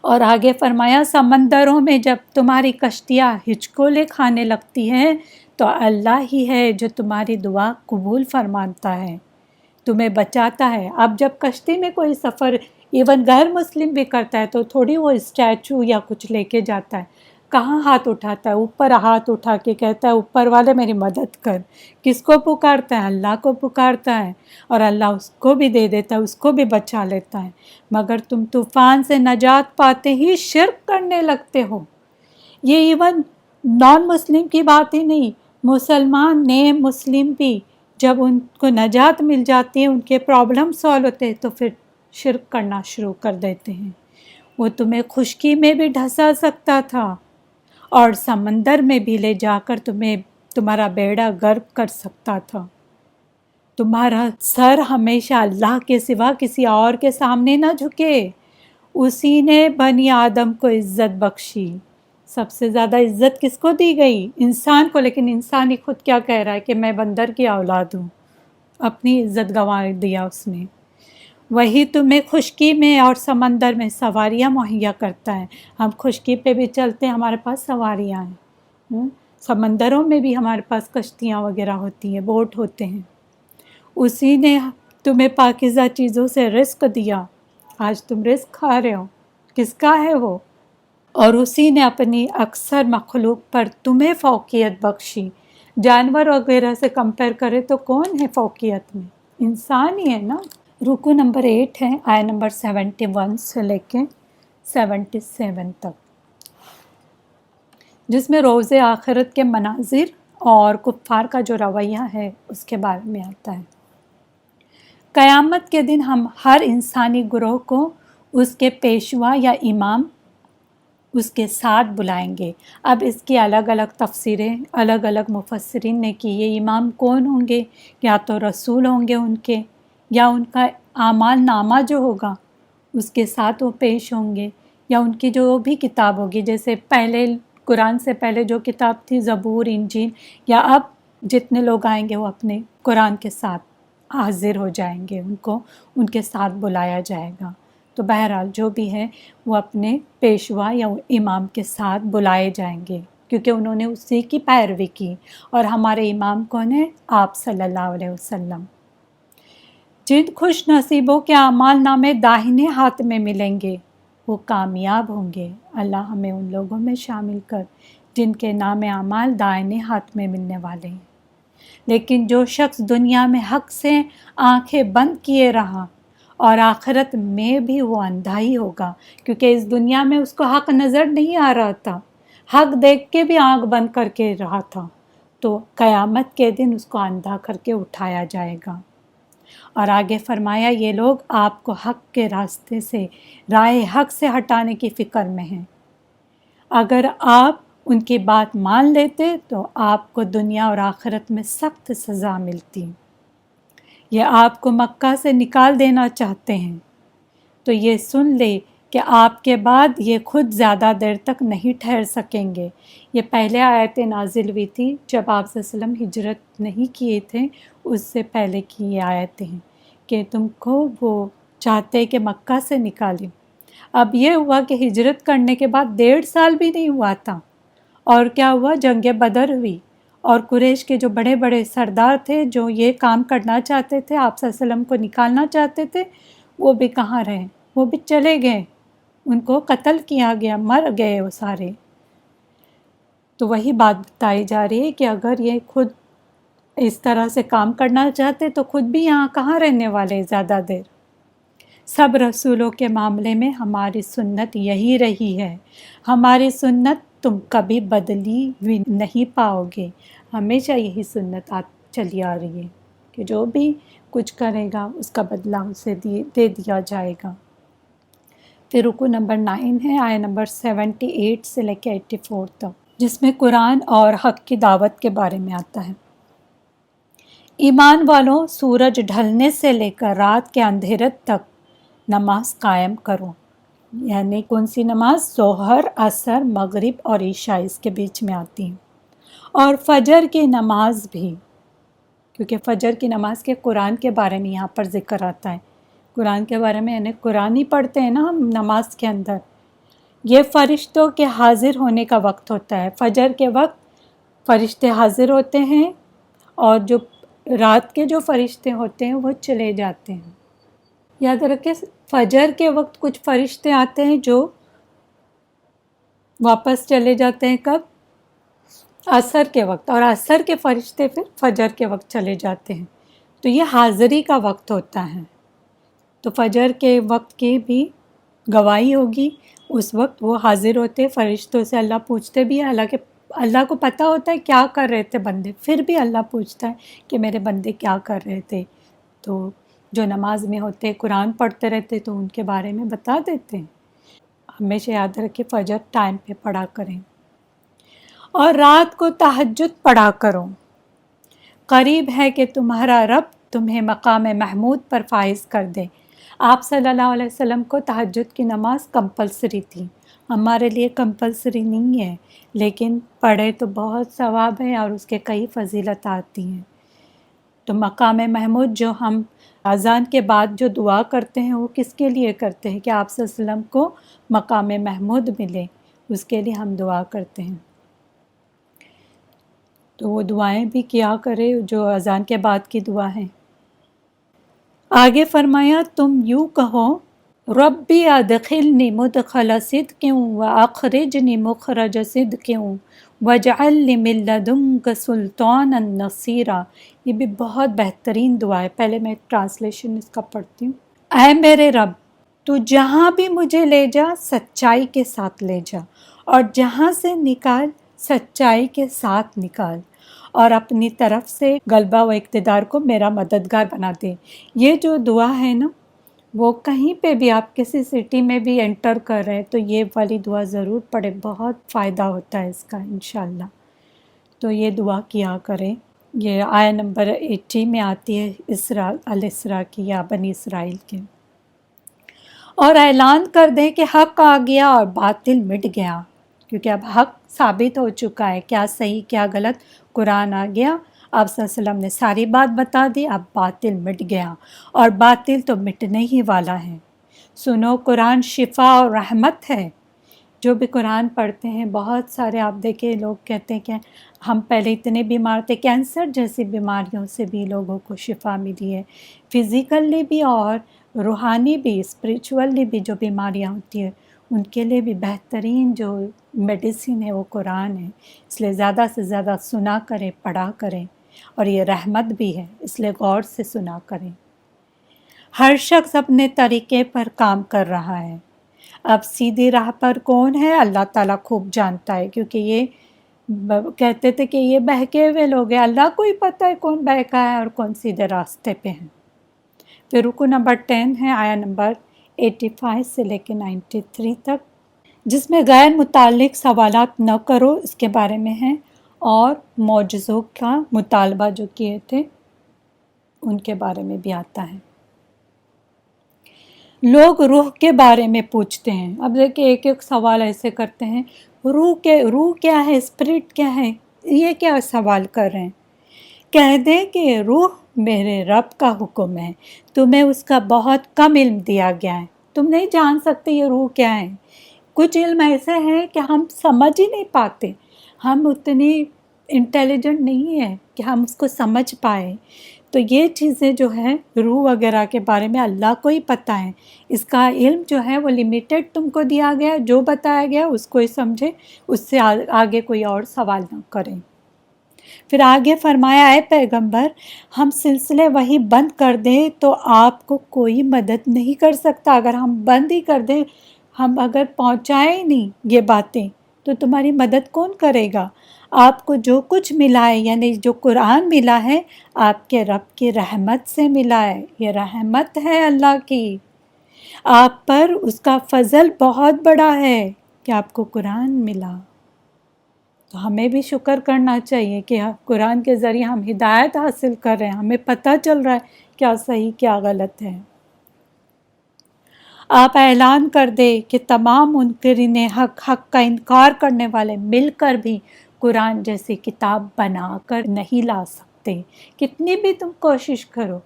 اور آگے فرمایا سمندروں میں جب تمہاری کشتیاں ہچکولے کھانے لگتی ہیں تو اللہ ہی ہے جو تمہاری دعا قبول فرماتا ہے، تمہیں بچاتا ہے۔ اب جب کشتی میں کوئی سفر ایون غیر مسلم بھی کرتا ہے تو تھوڑی وہ اسٹیچو یا کچھ لے کے جاتا ہے، کہاں ہاتھ اٹھاتا ہے؟ اوپر ہاتھ اٹھا کے کہتا ہے اوپر والے میری مدد کر۔ کس کو پکارتا ہے؟ اللہ کو پکارتا ہے، اور اللہ اس کو بھی دے دیتا ہے، اس کو بھی بچا لیتا ہے۔ مگر تم طوفان سے نجات پاتے ہی شرک کرنے لگتے ہو۔ یہ ایون نان مسلم کی بات ہی نہیں، مسلمان نئے مسلم بھی جب ان کو نجات مل جاتی ہے، ان کے پرابلم سالو ہوتے ہیں تو پھر شرک کرنا شروع کر دیتے ہیں۔ وہ تمہیں خشکی میں بھی ڈھسا سکتا تھا اور سمندر میں بھی لے جا کر تمہارا بیڑا غرق کر سکتا تھا۔ تمہارا سر ہمیشہ اللہ کے سوا کسی اور کے سامنے نہ جھکے۔ اسی نے بنی آدم کو عزت بخشی۔ سب سے زیادہ عزت کس کو دی گئی؟ انسان کو، لیکن انسان ہی خود کیا کہہ رہا ہے کہ میں بندر کی اولاد ہوں۔ اپنی عزت گنوا دیا اس نے۔ وہی تمہیں خشکی میں اور سمندر میں سواریاں مہیا کرتا ہے۔ ہم خشکی پہ بھی چلتے ہیں، ہمارے پاس سواریاں ہیں، سمندروں میں بھی ہمارے پاس کشتیاں وغیرہ ہوتی ہیں، بوٹ ہوتے ہیں۔ اسی نے تمہیں پاکیزہ چیزوں سے رزق دیا، آج تم رزق کھا رہے ہو، کس کا ہے وہ؟ اور اسی نے اپنی اکثر مخلوق پر تمہیں فوقیت بخشی۔ جانور وغیرہ سے کمپیئر کرے تو کون ہے فوقیت میں؟ انسان ہی ہے نا۔ رکو نمبر 8 ہے، آیت نمبر 71 سے لے کے 77 تک، جس میں روز آخرت کے مناظر اور کفار کا جو رویہ ہے اس کے بارے میں آتا ہے۔ قیامت کے دن ہم ہر انسانی گروہ کو اس کے پیشوا یا امام اس کے ساتھ بلائیں گے۔ اب اس کی الگ الگ تفسیریں الگ الگ مفسرین نے کی۔ یہ امام کون ہوں گے؟ یا تو رسول ہوں گے ان کے، یا ان کا اعمال نامہ جو ہوگا اس کے ساتھ وہ پیش ہوں گے، یا ان کی جو بھی کتاب ہوگی، جیسے پہلے قرآن سے پہلے جو کتاب تھی زبور، انجیل، یا اب جتنے لوگ آئیں گے وہ اپنے قرآن کے ساتھ حاضر ہو جائیں گے، ان کو ان کے ساتھ بلایا جائے گا۔ تو بہرحال جو بھی ہے وہ اپنے پیشوا یا امام کے ساتھ بلائے جائیں گے، کیونکہ انہوں نے اسی کی پیروی کی۔ اور ہمارے امام کون ہیں؟ آپ صلی اللہ علیہ وسلم۔ جن خوش نصیبوں کے اعمال نامے داہنے ہاتھ میں ملیں گے وہ کامیاب ہوں گے۔ اللہ ہمیں ان لوگوں میں شامل کر جن کے نام اعمال دائنے ہاتھ میں ملنے والے ہیں۔ لیکن جو شخص دنیا میں حق سے آنکھیں بند کیے رہا اور آخرت میں بھی وہ اندھا ہی ہوگا، کیونکہ اس دنیا میں اس کو حق نظر نہیں آ رہا تھا، حق دیکھ کے بھی آنکھ بند کر کے رہا تھا، تو قیامت کے دن اس کو اندھا کر کے اٹھایا جائے گا۔ اور آگے فرمایا یہ لوگ آپ کو حق کے راستے سے، راہ حق سے ہٹانے کی فکر میں ہیں۔ اگر آپ ان کی بات مان لیتے تو آپ کو دنیا اور آخرت میں سخت سزا ملتی۔ یہ آپ کو مکہ سے نکال دینا چاہتے ہیں، تو یہ سن لے کہ آپ کے بعد یہ خود زیادہ دیر تک نہیں ٹھہر سکیں گے۔ یہ پہلے آیتیں نازل ہوئی تھی جب آپ صلی اللہ علیہ وسلم ہجرت نہیں کیے تھے، اس سے پہلے کی یہ آیتیں ہیں کہ تم کو وہ چاہتے کہ مکہ سے نکالیں۔ اب یہ ہوا کہ ہجرت کرنے کے بعد 1.5 سال بھی نہیں ہوا تھا، اور کیا ہوا؟ جنگ بدر ہوئی، اور قریش کے جو بڑے بڑے سردار تھے جو یہ کام کرنا چاہتے تھے، آپ صلی اللہ علیہ وسلم کو نکالنا چاہتے تھے، وہ بھی کہاں رہے؟ وہ بھی چلے گئے، ان کو قتل کیا گیا، مر گئے وہ سارے۔ تو وہی بات بتائی جا رہی ہے کہ اگر یہ خود اس طرح سے کام کرنا چاہتے تو خود بھی یہاں کہاں رہنے والے زیادہ دیر۔ سب رسولوں کے معاملے میں ہماری سنت یہی رہی ہے، ہماری سنت تم کبھی بدلی بھی نہیں پاؤ گے، ہمیشہ یہی سنت چلی آ رہی ہے کہ جو بھی کچھ کرے گا اس کا بدلہ اسے دے دیا جائے گا۔ پھر رکو نمبر 9 ہے، آیت نمبر 78 سے لے کے 84 تک، جس میں قرآن اور حق کی دعوت کے بارے میں آتا ہے۔ ایمان والوں، سورج ڈھلنے سے لے کر رات کے اندھیرے تک نماز قائم کرو، یعنی کون سی نماز؟ ظہر، عصر، مغرب اور عشاء اس کے بیچ میں آتی ہیں، اور فجر کی نماز بھی، کیونکہ فجر کی نماز کے قرآن کے بارے میں یہاں پر ذکر آتا ہے۔ قرآن کے بارے میں یعنی قرآن ہی پڑھتے ہیں نا ہم نماز کے اندر، یہ فرشتوں کے حاضر ہونے کا وقت ہوتا ہے. فجر کے وقت فرشتے حاضر ہوتے ہیں اور جو رات کے جو فرشتے ہوتے ہیں وہ چلے جاتے ہیں. یاد رکھیں فجر کے وقت کچھ فرشتے آتے ہیں جو واپس چلے جاتے ہیں کب؟ عصر کے وقت. اور عصر کے فرشتے پھر فجر کے وقت چلے جاتے ہیں. تو یہ حاضری کا وقت ہوتا ہے. تو فجر کے وقت کی بھی گواہی ہوگی. اس وقت وہ حاضر ہوتے فرشتوں سے. اللہ پوچھتے بھی ہیں، حالانکہ اللہ کو پتہ ہوتا ہے کیا کر رہے تھے بندے، پھر بھی اللہ پوچھتا ہے کہ میرے بندے کیا کر رہے تھے. تو جو نماز میں ہوتے قرآن پڑھتے رہتے تو ان کے بارے میں بتا دیتے ہیں. ہمیشہ یاد رکھے فجر ٹائم پہ پڑھا کریں اور رات کو تہجد پڑھا کرو. قریب ہے کہ تمہارا رب تمہیں مقام محمود پر فائز کر دے. آپ صلی اللہ علیہ وسلم کو تہجد کی نماز کمپلسری تھی. ہمارے لیے کمپلسری نہیں ہے، لیکن پڑھے تو بہت ثواب ہے اور اس کے کئی فضیلت آتی ہیں. تو مقام محمود جو ہم اذان کے بعد جو دعا کرتے ہیں وہ کس کے لیے کرتے ہیں؟ کہ آپ صلی اللہ علیہ وسلم کو مقام محمود ملے، اس کے لیے ہم دعا کرتے ہیں. تو وہ دعائیں بھی کیا کرے جو اذان کے بعد کی دعا ہیں. آگے فرمایا تم یوں کہو ربی ادخلنی مدخل صدق واخرجنی مخرج صدق واجعل لی من لدنک سلطانا نصیرا. یہ بھی بہت بہترین دعا ہے. پہلے میں ٹرانسلیشن اس کا پڑھتی ہوں. اے میرے رب، تو جہاں بھی مجھے لے جا سچائی کے ساتھ لے جا، اور جہاں سے نکال سچائی کے ساتھ نکال، اور اپنی طرف سے غلبہ و اقتدار کو میرا مددگار بنا دے. یہ جو دعا ہے نا، وہ کہیں پہ بھی آپ کسی سٹی میں بھی انٹر کر رہے ہیں تو یہ والی دعا ضرور پڑھیں. بہت فائدہ ہوتا ہے اس کا انشاءاللہ. تو یہ دعا کیا کریں. یہ آیہ نمبر 80 میں آتی ہے الاسراء کی یا بنی اسرائیل کے. اور اعلان کر دیں کہ حق آ گیا اور باطل مٹ گیا، کیونکہ اب حق ثابت ہو چکا ہے. کیا صحیح کیا غلط، قرآن آ گیا، آپ صلی اللہ علیہ وسلم نے ساری بات بتا دی. اب باطل مٹ گیا اور باطل تو مٹنے ہی والا ہے. سنو قرآن شفا اور رحمت ہے. جو بھی قرآن پڑھتے ہیں بہت سارے آپ دیکھیں لوگ کہتے ہیں کہ ہم پہلے اتنے بیمار تھے، کینسر جیسی بیماریوں سے بھی لوگوں کو شفا ملی ہے. فزیکلی بھی اور روحانی بھی، اسپریچولی بھی جو بیماریاں ہوتی ہیں ان کے لیے بھی بہترین جو میڈیسن ہے وہ قرآن ہے. اس لیے زیادہ سے زیادہ سنا کریں، پڑھا کریں. اور یہ رحمت بھی ہے، اس لیے غور سے سنا کریں. ہر شخص اپنے طریقے پر کام کر رہا ہے. اب سیدھی راہ پر کون ہے؟ اللہ تعالیٰ خوب جانتا ہے، کیونکہ یہ کہتے تھے کہ یہ بہکے ہوئے لوگ ہیں. اللہ کو ہی پتہ ہے کون بہکا ہے اور کون سیدھے راستے پہ ہیں. پھر رکو نمبر 10 ہے آیہ نمبر 85 سے لے کے 93 تک، جس میں غیر متعلق سوالات نہ کرو اس کے بارے میں ہے، اور معجزوں کا مطالبہ جو کیے تھے ان کے بارے میں بھی آتا ہے. لوگ روح کے بارے میں پوچھتے ہیں. اب دیکھیں ایک ایک سوال ایسے کرتے ہیں، روح کیا ہے، اسپرٹ کیا ہے، یہ کیا سوال کر رہے ہیں. کہہ دیں کہ روح میرے رب کا حکم ہے، تمہیں اس کا بہت کم علم دیا گیا ہے، تم نہیں جان سکتے یہ روح کیا ہے. کچھ علم ایسے ہیں کہ ہم سمجھ ہی نہیں پاتے، ہم اتنی انٹیلیجنٹ نہیں ہیں کہ ہم اس کو سمجھ پائیں. تو یہ چیزیں جو ہیں روح وغیرہ کے بارے میں اللہ کو ہی پتہ ہے. اس کا علم جو ہے وہ لیمیٹڈ تم کو دیا گیا، جو بتایا گیا اس کو ہی سمجھے، اس سے آگے کوئی اور سوال نہ کریں. پھر آگے فرمایا اے پیغمبر، ہم سلسلے وہی بند کر دیں تو آپ کو کوئی مدد نہیں کر سکتا. اگر ہم بند ہی کر دیں، ہم اگر پہنچائیں ہی نہیں یہ باتیں تو تمہاری مدد کون کرے گا. آپ کو جو کچھ ملا ہے، یعنی جو قرآن ملا ہے، آپ کے رب کی رحمت سے ملا ہے. یہ رحمت ہے اللہ کی آپ پر، اس کا فضل بہت بڑا ہے کہ آپ کو قرآن ملا. تو ہمیں بھی شکر کرنا چاہیے کہ قرآن کے ذریعے ہم ہدایت حاصل کر رہے ہیں، ہمیں پتہ چل رہا ہے کیا صحیح کیا غلط ہے. آپ اعلان کر دے کہ تمام منکرین حق کا انکار کرنے والے مل کر بھی قرآن جیسی کتاب بنا کر نہیں لا سکتے. کتنی بھی تم کوشش کرو،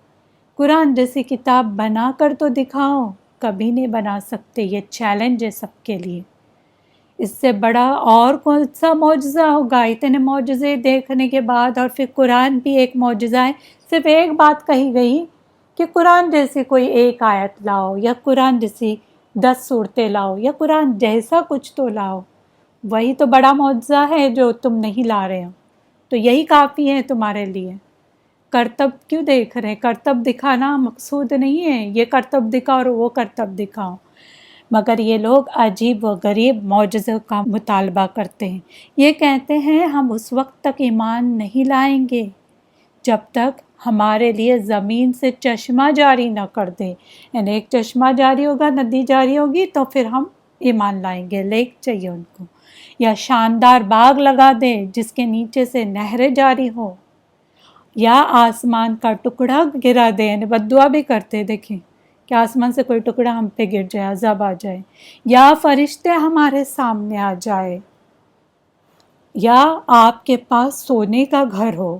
قرآن جیسی کتاب بنا کر تو دکھاؤ، کبھی نہیں بنا سکتے. یہ چیلنج ہے سب کے لیے. اس سے بڑا اور کون سا معجزہ ہوگا؟ اتنے معجزے دیکھنے کے بعد، اور پھر قرآن بھی ایک معجزہ ہے۔ صرف ایک بات کہی گئی کہ قرآن جیسی کوئی ایک آیت لاؤ، یا قرآن جیسی 10 صورتیں لاؤ، یا قرآن جیسا کچھ تو لاؤ۔ وہی تو بڑا معجزہ ہے جو تم نہیں لا رہے ہو، تو یہی کافی ہے تمہارے لیے۔ کرتب کیوں دیکھ رہے ہیں؟ کرتب دکھانا مقصود نہیں ہے، یہ کرتب دکھاؤ اور وہ کرتب دکھاؤ، مگر یہ لوگ عجیب و غریب معجزوں کا مطالبہ کرتے ہیں۔ یہ کہتے ہیں ہم اس وقت تک ایمان نہیں لائیں گے جب تک ہمارے لیے زمین سے چشمہ جاری نہ کر دے، یعنی ایک چشمہ جاری ہوگا، ندی جاری ہوگی تو پھر ہم ایمان لائیں گے۔ لیک چاہیے ان کو، یا شاندار باغ لگا دے جس کے نیچے سے نہریں جاری ہو، یا آسمان کا ٹکڑا گرا دے، یعنی بد دعا بھی کرتے، دیکھیں کہ آسمان سے کوئی ٹکڑا ہم پہ گر جائے، عذاب آ جائے، یا فرشتے ہمارے سامنے آ جائے، یا آپ کے پاس سونے کا گھر ہو۔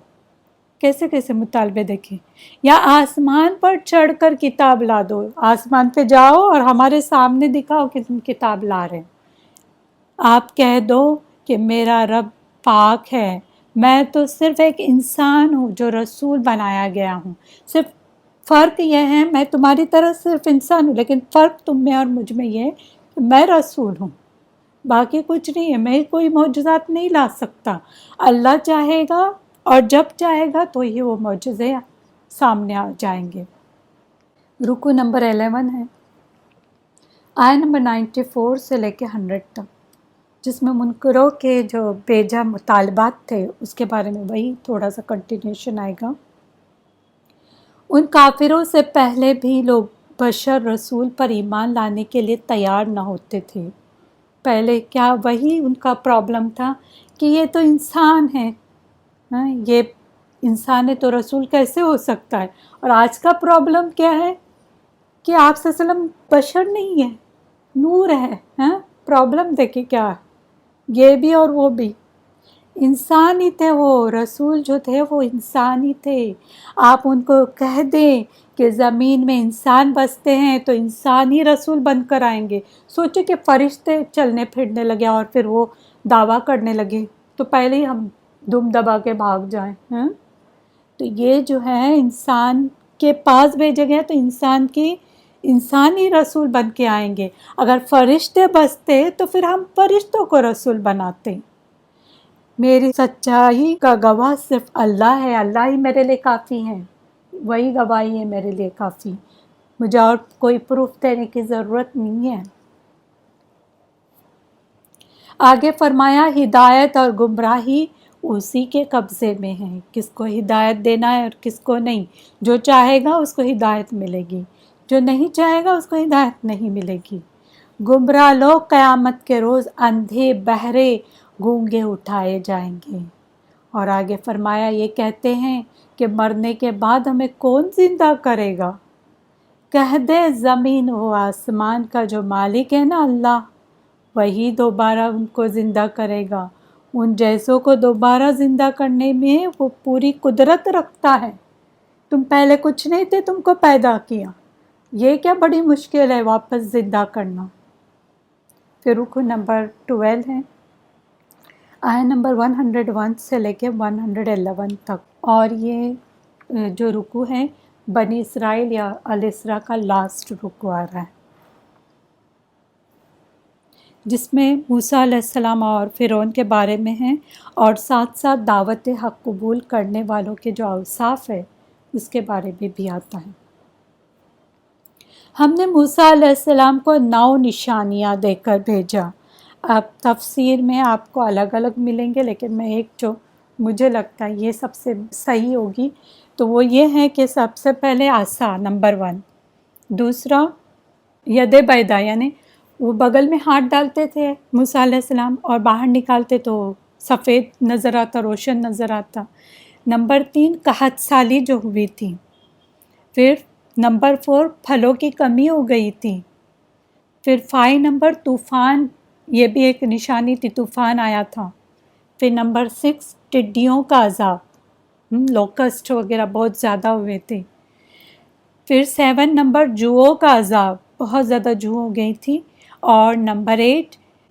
کیسے کیسے مطالبے دیکھیں، یا آسمان پر چڑھ کر کتاب لا دو، آسمان پہ جاؤ اور ہمارے سامنے دکھاؤ کہ تم کتاب لا رہے ہیں۔ آپ کہہ دو کہ میرا رب پاک ہے، میں تو صرف ایک انسان ہوں جو رسول بنایا گیا ہوں، صرف فرق یہ ہے میں تمہاری طرح صرف انسان ہوں، لیکن فرق تم میں اور مجھ میں یہ ہے کہ میں رسول ہوں، باقی کچھ نہیں ہے، میں کوئی معجزات نہیں لا سکتا۔ اللہ چاہے گا اور جب چاہے گا تو ہی وہ معجزے سامنے آ جائیں گے۔ رکو نمبر 11 ہے، آیت نمبر 94 سے لے کے 100 تک، جس میں منکروں کے جو بیجا مطالبات تھے اس کے بارے میں وہی تھوڑا سا کنٹینیوشن آئے گا۔ ان کافروں سے پہلے بھی لوگ بشر رسول پر ایمان لانے کے لیے تیار نہ ہوتے تھے۔ پہلے کیا وہی ان کا پرابلم تھا کہ یہ تو انسان ہے، یہ انسان ہے تو رسول کیسے ہو سکتا ہے؟ اور آج کا پرابلم کیا ہے کہ آپ صلی اللہ علیہ وسلم بشر نہیں ہے، نور ہے۔ پرابلم دیکھیں کیا ہے، یہ بھی اور وہ بھی انسان ہی تھے، وہ رسول جو تھے وہ انسان ہی تھے۔ آپ ان کو کہہ دیں کہ زمین میں انسان بستے ہیں تو انسان ہی رسول بن کر آئیں گے۔ سوچے کہ فرشتے چلنے پھرنے لگے اور پھر وہ دعویٰ کرنے لگے تو پہلے ہی ہم دم دبا کے بھاگ جائیں۔ تو یہ جو ہے انسان کے پاس بھیجے گئے تو انسان ہی رسول بن کے آئیں گے۔ اگر فرشتے بستے تو پھر ہم فرشتوں کو رسول بناتے۔ میری سچائی کا گواہ صرف اللہ ہے، اللہ ہی میرے لیے کافی ہے، وہی گواہی ہے میرے لیے کافی، مجھے اور کوئی پروف دینے کی ضرورت نہیں ہے۔ آگے فرمایا ہدایت اور گمراہی اسی کے قبضے میں ہے، کس کو ہدایت دینا ہے اور کس کو نہیں۔ جو چاہے گا اس کو ہدایت ملے گی، جو نہیں چاہے گا اس کو ہدایت نہیں ملے گی۔ گمراہ لوگ قیامت کے روز اندھے بہرے گونگے اٹھائے جائیں گے۔ اور آگے فرمایا یہ کہتے ہیں کہ مرنے کے بعد ہمیں کون زندہ کرے گا؟ کہہ دے زمین و آسمان کا جو مالک ہے نا اللہ، وہی دوبارہ ان کو زندہ کرے گا۔ ان جیسوں کو دوبارہ زندہ کرنے میں وہ پوری قدرت رکھتا ہے۔ تم پہلے کچھ نہیں تھے، تم کو پیدا کیا، یہ کیا بڑی مشکل ہے واپس زندہ کرنا۔ پھر رکو نمبر 12 ہے، آیت نمبر 101 سے لے کے 111 تک، اور یہ جو رکو ہے بنی اسرائیل یا الاسراء کا لاسٹ رکو آ رہا ہے، جس میں موسیٰ علیہ السلام اور فرعون کے بارے میں ہیں، اور ساتھ ساتھ دعوت حق قبول کرنے والوں کے جو اوصاف ہے اس کے بارے میں بھی آتا ہے۔ ہم نے موسیٰ علیہ السلام کو 9 نشانیاں دے کر بھیجا۔ اب تفسیر میں آپ کو الگ الگ ملیں گے، لیکن میں ایک جو مجھے لگتا ہے یہ سب سے صحیح ہوگی تو وہ یہ ہے کہ سب سے پہلے عصا نمبر 1، دوسرا ید بیضا، یعنی وہ بغل میں ہاتھ ڈالتے تھے موسیٰ علیہ السلام اور باہر نکالتے تو سفید نظر آتا، روشن نظر آتا۔ نمبر 3 قحط سالی جو ہوئی تھی۔ پھر نمبر 4 پھلوں کی کمی ہو گئی تھی۔ پھر 5 نمبر طوفان، یہ بھی ایک نشانی تھی، طوفان آیا تھا۔ پھر نمبر 6 ٹڈیوں کا عذاب، لوکسٹ وغیرہ بہت زیادہ ہوئے تھے۔ پھر 7 نمبر جوؤں کا عذاب، بہت زیادہ جو ہو گئی تھی۔ اور نمبر 8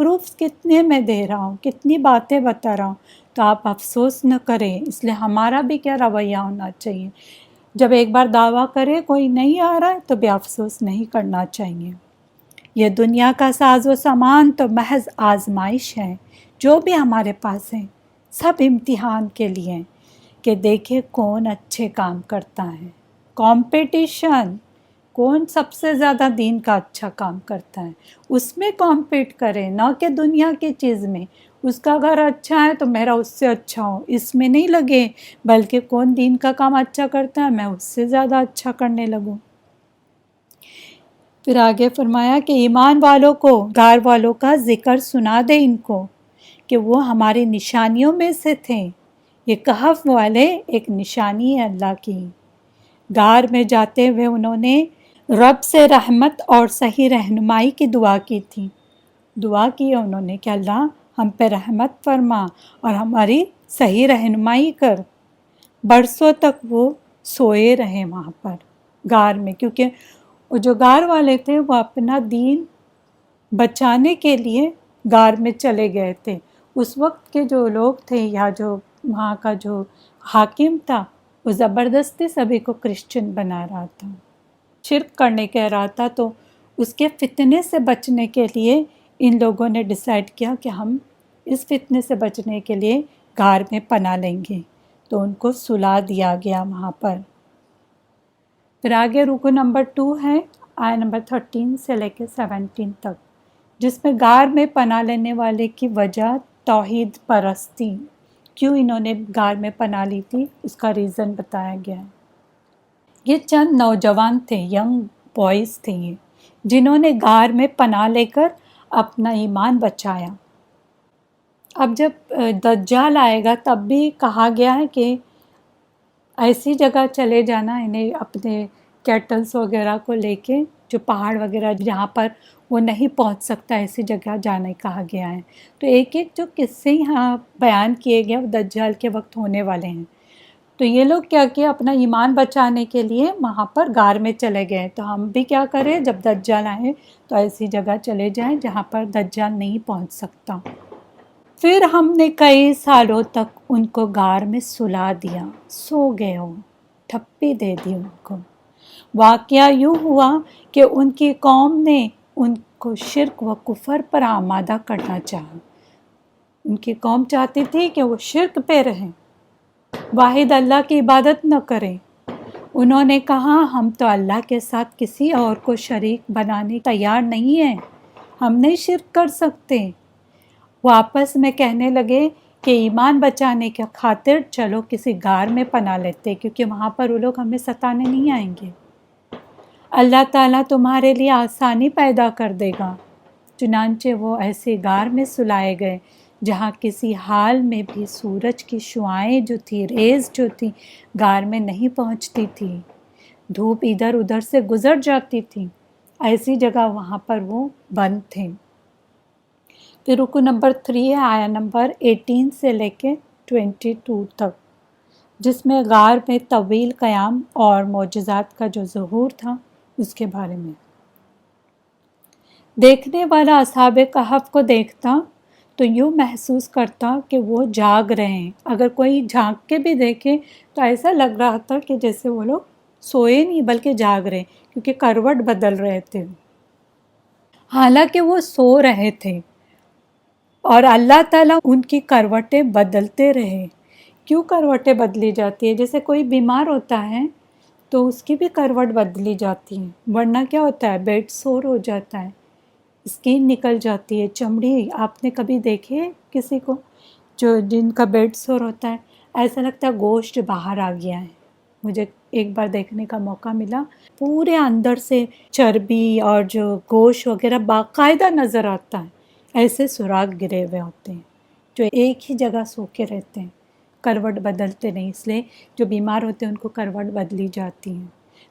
پروفس کتنے میں دے رہا ہوں، کتنی باتیں بتا رہا ہوں، تو آپ افسوس نہ کریں. اس لیے ہمارا بھی کیا رویہ ہونا چاہیے، جب ایک بار دعویٰ کرے کوئی نہیں آ رہا ہے تو بھی افسوس نہیں کرنا چاہیے. یہ دنیا کا ساز و سامان تو محض آزمائش ہے. جو بھی ہمارے پاس ہے سب امتحان کے لیے ہیں کہ دیکھے کون اچھے کام کرتا ہے. کمپٹیشن، کون سب سے زیادہ دین کا اچھا کام کرتا ہے، اس میں کمپیٹ کرے، نہ کہ دنیا کی چیز میں. اس کا گھر اچھا ہے تو میرا اس سے اچھا ہو، اس میں نہیں لگے، بلکہ کون دین کا کام اچھا کرتا ہے میں اس سے زیادہ اچھا کرنے لگوں. پھر آگے فرمایا کہ ایمان والوں کو غار والوں کا ذکر سنا دے ان کو کہ وہ ہماری نشانیوں میں سے تھے. یہ کہف والے ایک نشانی ہے اللہ کی. غار میں جاتے ہوئے انہوں نے رب سے رحمت اور صحیح رہنمائی کی دعا کی تھی. دعا کی انہوں نے کہ اللہ ہم پہ رحمت فرما اور ہماری صحیح رہنمائی کر. برسوں تک وہ سوئے رہے وہاں پر غار میں، کیونکہ وہ جو غار والے تھے وہ اپنا دین بچانے کے لیے غار میں چلے گئے تھے. اس وقت کے جو لوگ تھے یا جو وہاں کا جو حاکم تھا وہ زبردستی سبھی کو کرسچن بنا رہا تھا، شرک کرنے کہہ رہا تھا. تو اس کے فتنے سے بچنے کے لیے ان لوگوں نے ڈیسائیڈ کیا کہ ہم اس فتنے سے بچنے کے لیے غار میں پناہ لیں گے. تو ان کو سلا دیا گیا وہاں پر. پھر آگے رکو نمبر 2 ہے آیت نمبر 13 سے لے کے 17 تک، جس میں غار میں پناہ لینے والے کی وجہ توحید پرستی، کیوں انہوں نے غار میں پناہ لی تھی اس کا ریزن بتایا گیا ہے. یہ چند نوجوان تھے، ینگ بوائز تھے یہ، جنہوں نے غار میں پناہ لے کر اپنا ایمان بچایا. اب جب دجال آئے گا تب بھی کہا گیا ہے کہ ایسی جگہ چلے جانا، انہیں اپنے کیٹلس وغیرہ کو لے کے جو پہاڑ وغیرہ جہاں پر وہ نہیں پہنچ سکتا ایسی جگہ جانے کہا گیا ہے. تو ایک ایک جو قصے یہاں بیان کیے گئے وہ دجال کے وقت ہونے والے ہیں. تو یہ لوگ کیا کیا، اپنا ایمان بچانے کے لیے وہاں پر غار میں چلے گئے. تو ہم بھی کیا کریں، جب دجال آئے تو ایسی جگہ چلے جائیں جہاں پر دجال نہیں پہنچ سکتا. پھر ہم نے کئی سالوں تک ان کو غار میں سلا دیا، سو گئے ہو، ٹھپی دے دی ان کو. واقعہ یوں ہوا کہ ان کی قوم نے ان کو شرک و کفر پر آمادہ کرنا چاہا. ان کی قوم چاہتی تھی کہ وہ شرک پہ رہیں، واحد اللہ کی عبادت نہ کریں. انہوں نے کہا ہم تو اللہ کے ساتھ کسی اور کو شریک بنانے تیار نہیں ہیں، ہم نہیں شرک کر سکتے. وہ آپس میں کہنے لگے کہ ایمان بچانے کی خاطر چلو کسی غار میں پناہ لیتے، کیونکہ وہاں پر وہ لوگ ہمیں ستانے نہیں آئیں گے. اللہ تعالیٰ تمہارے لیے آسانی پیدا کر دے گا. چنانچہ وہ ایسے غار میں سلائے گئے جہاں کسی حال میں بھی سورج کی شعاعیں جو تھی، ریز جو تھی غار میں نہیں پہنچتی تھی. دھوپ ادھر ادھر سے گزر جاتی تھی. ایسی جگہ وہاں پر وہ بند تھے. پھر رکو نمبر 3 ہے آیا نمبر 18 سے لے کے 22 تک، جس میں غار میں طویل قیام اور معجزات کا جو ظہور تھا اس کے بارے میں. دیکھنے والا اصحاب کہف کو دیکھتا تو یوں محسوس کرتا کہ وہ جاگ رہے ہیں. اگر کوئی جھانک کے بھی دیکھے تو ایسا لگ رہا تھا کہ جیسے وہ لوگ سوئے نہیں بلکہ جاگ رہے، کیونکہ کروٹ بدل رہے تھے. حالانکہ وہ سو رہے تھے اور اللہ تعالیٰ ان کی کروٹیں بدلتے رہے. کیوں کروٹیں بدلی جاتی ہے؟ جیسے کوئی بیمار ہوتا ہے تو اس کی بھی کروٹ بدلی جاتی ہے، ورنہ کیا ہوتا ہے، بیڈ سور ہو جاتا ہے، اسکن نکل جاتی ہے، چمڑی. آپ نے کبھی دیکھے کسی کو جو جن کا بیڈ سور ہوتا ہے، ایسا لگتا ہے گوشت باہر آ گیا ہے. مجھے ایک بار دیکھنے کا موقع ملا، پورے اندر سے چربی اور جو گوشت وغیرہ باقاعدہ نظر آتا ہے. ایسے سراغ گرے ہوئے ہوتے ہیں جو ایک ہی جگہ سو کے رہتے ہیں، کروٹ بدلتے نہیں. اس لیے جو بیمار ہوتے ہیں ان کو کروٹ بدلی جاتی ہیں.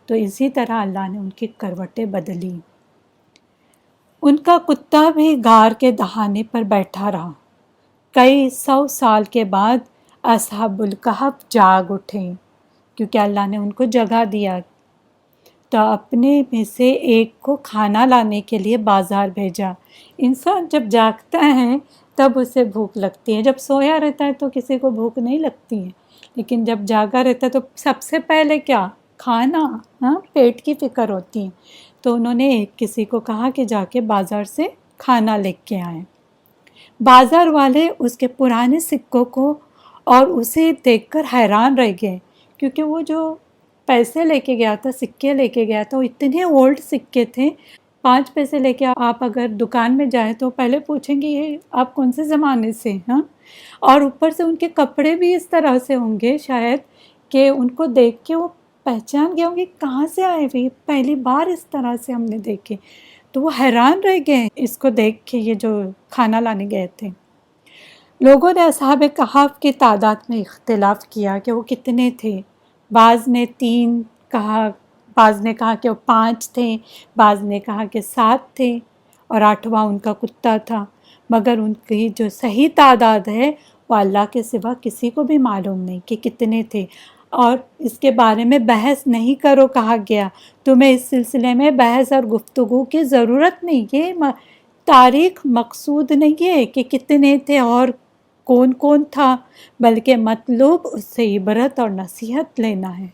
تو اسی طرح اللہ نے ان کی کروٹیں بدلی. ان کا کتا بھی غار کے دہانے پر بیٹھا رہا. کئی 100 سال کے بعد اصحاب الکہف جاگ اٹھے، کیونکہ اللہ نے ان کو جگہ دیا. تو اپنے میں سے ایک کو کھانا لانے کے لیے بازار بھیجا۔ انسان جب جاگتا ہے تب اسے بھوک لگتی ہے، جب سویا رہتا ہے تو کسی کو بھوک نہیں لگتی ہے، لیکن جب جاگا رہتا ہے تو سب سے پہلے کیا؟ کھانا، ہاں، پیٹ کی فکر ہوتی ہے۔ تو انہوں نے کسی کو کہا کہ جا کے بازار سے کھانا لے کے آئیں۔ بازار والے اس کے پرانے سکوں کو اور اسے دیکھ کر حیران رہ گئے، کیونکہ وہ جو پیسے لے کے گیا تھا، سکے لے کے گیا تھا، وہ اتنے اولڈ سکے تھے۔ 5 پیسے لے کے آپ اگر دکان میں جائیں تو پہلے پوچھیں گے یہ آپ کون سے زمانے سے، ہاں؟ اور اوپر سے ان کے کپڑے بھی اس طرح سے ہوں گے شاید کہ ان کو دیکھ کے وہ پہچان گیا ہوں گے کہاں سے آئے ہوئے، پہلی بار اس طرح سے ہم نے دیکھے۔ تو وہ حیران رہ گئے اس کو دیکھ کے، یہ جو کھانا لانے گئے تھے۔ لوگوں نے اصحاب کہف کی تعداد میں اختلاف کیا کہ وہ کتنے تھے۔ بعض نے 3 کہا، بعض نے کہا کہ وہ 5 تھے، بعض نے کہا کہ 7 تھے اور 8واں ان کا کتا تھا، مگر ان کی جو صحیح تعداد ہے وہ اللہ کے سوا کسی کو بھی معلوم نہیں کہ کتنے تھے، اور اس کے بارے میں بحث نہیں کرو کہا گیا۔ تمہیں اس سلسلے میں بحث اور گفتگو کی ضرورت نہیں، یہ تاریخ مقصود نہیں ہے کہ کتنے تھے اور کون کون تھا، بلکہ مطلوب اس سے عبرت اور نصیحت لینا ہے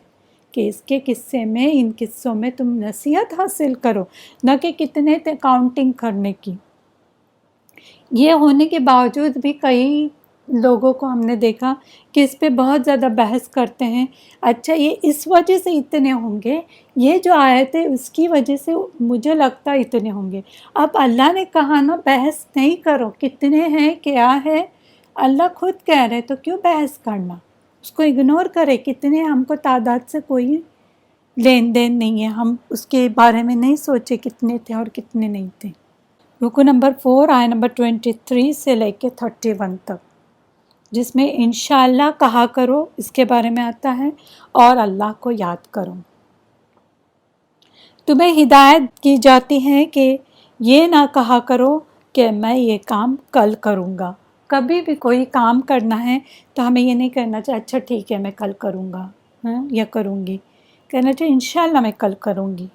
کہ اس کے قصے میں، ان قصوں میں تم نصیحت حاصل کرو، نہ کہ کتنے تھے کاؤنٹنگ کرنے کی۔ یہ ہونے کے باوجود بھی کئی لوگوں کو ہم نے دیکھا کہ اس پہ بہت زیادہ بحث کرتے ہیں۔ اچھا یہ اس وجہ سے اتنے ہوں گے، یہ جو آیت ہے اس کی وجہ سے مجھے لگتا اتنے ہوں گے۔ اب اللہ نے کہا نا بحث نہیں کرو، کتنے ہیں کیا ہے، اللہ خود کہہ رہے تو کیوں بحث کرنا، اس کو اگنور کرے۔ کتنے، ہم کو تعداد سے کوئی لین دین نہیں ہے، ہم اس کے بارے میں نہیں سوچے کتنے تھے اور کتنے نہیں تھے۔ رکو نمبر 4 آیت نمبر 23 سے لے کے 31 تک، جس میں انشاءاللہ کہا کرو اس کے بارے میں آتا ہے، اور اللہ کو یاد کرو۔ تمہیں ہدایت کی جاتی ہے کہ یہ نہ کہا کرو کہ میں یہ کام کل کروں گا۔ کبھی بھی کوئی کام کرنا ہے تو ہمیں یہ نہیں کرنا چاہیے اچھا ٹھیک ہے میں کل کروں گا، ہاں، یا کروں گی، کہنا چاہیے انشاءاللہ میں کل کروں گی۔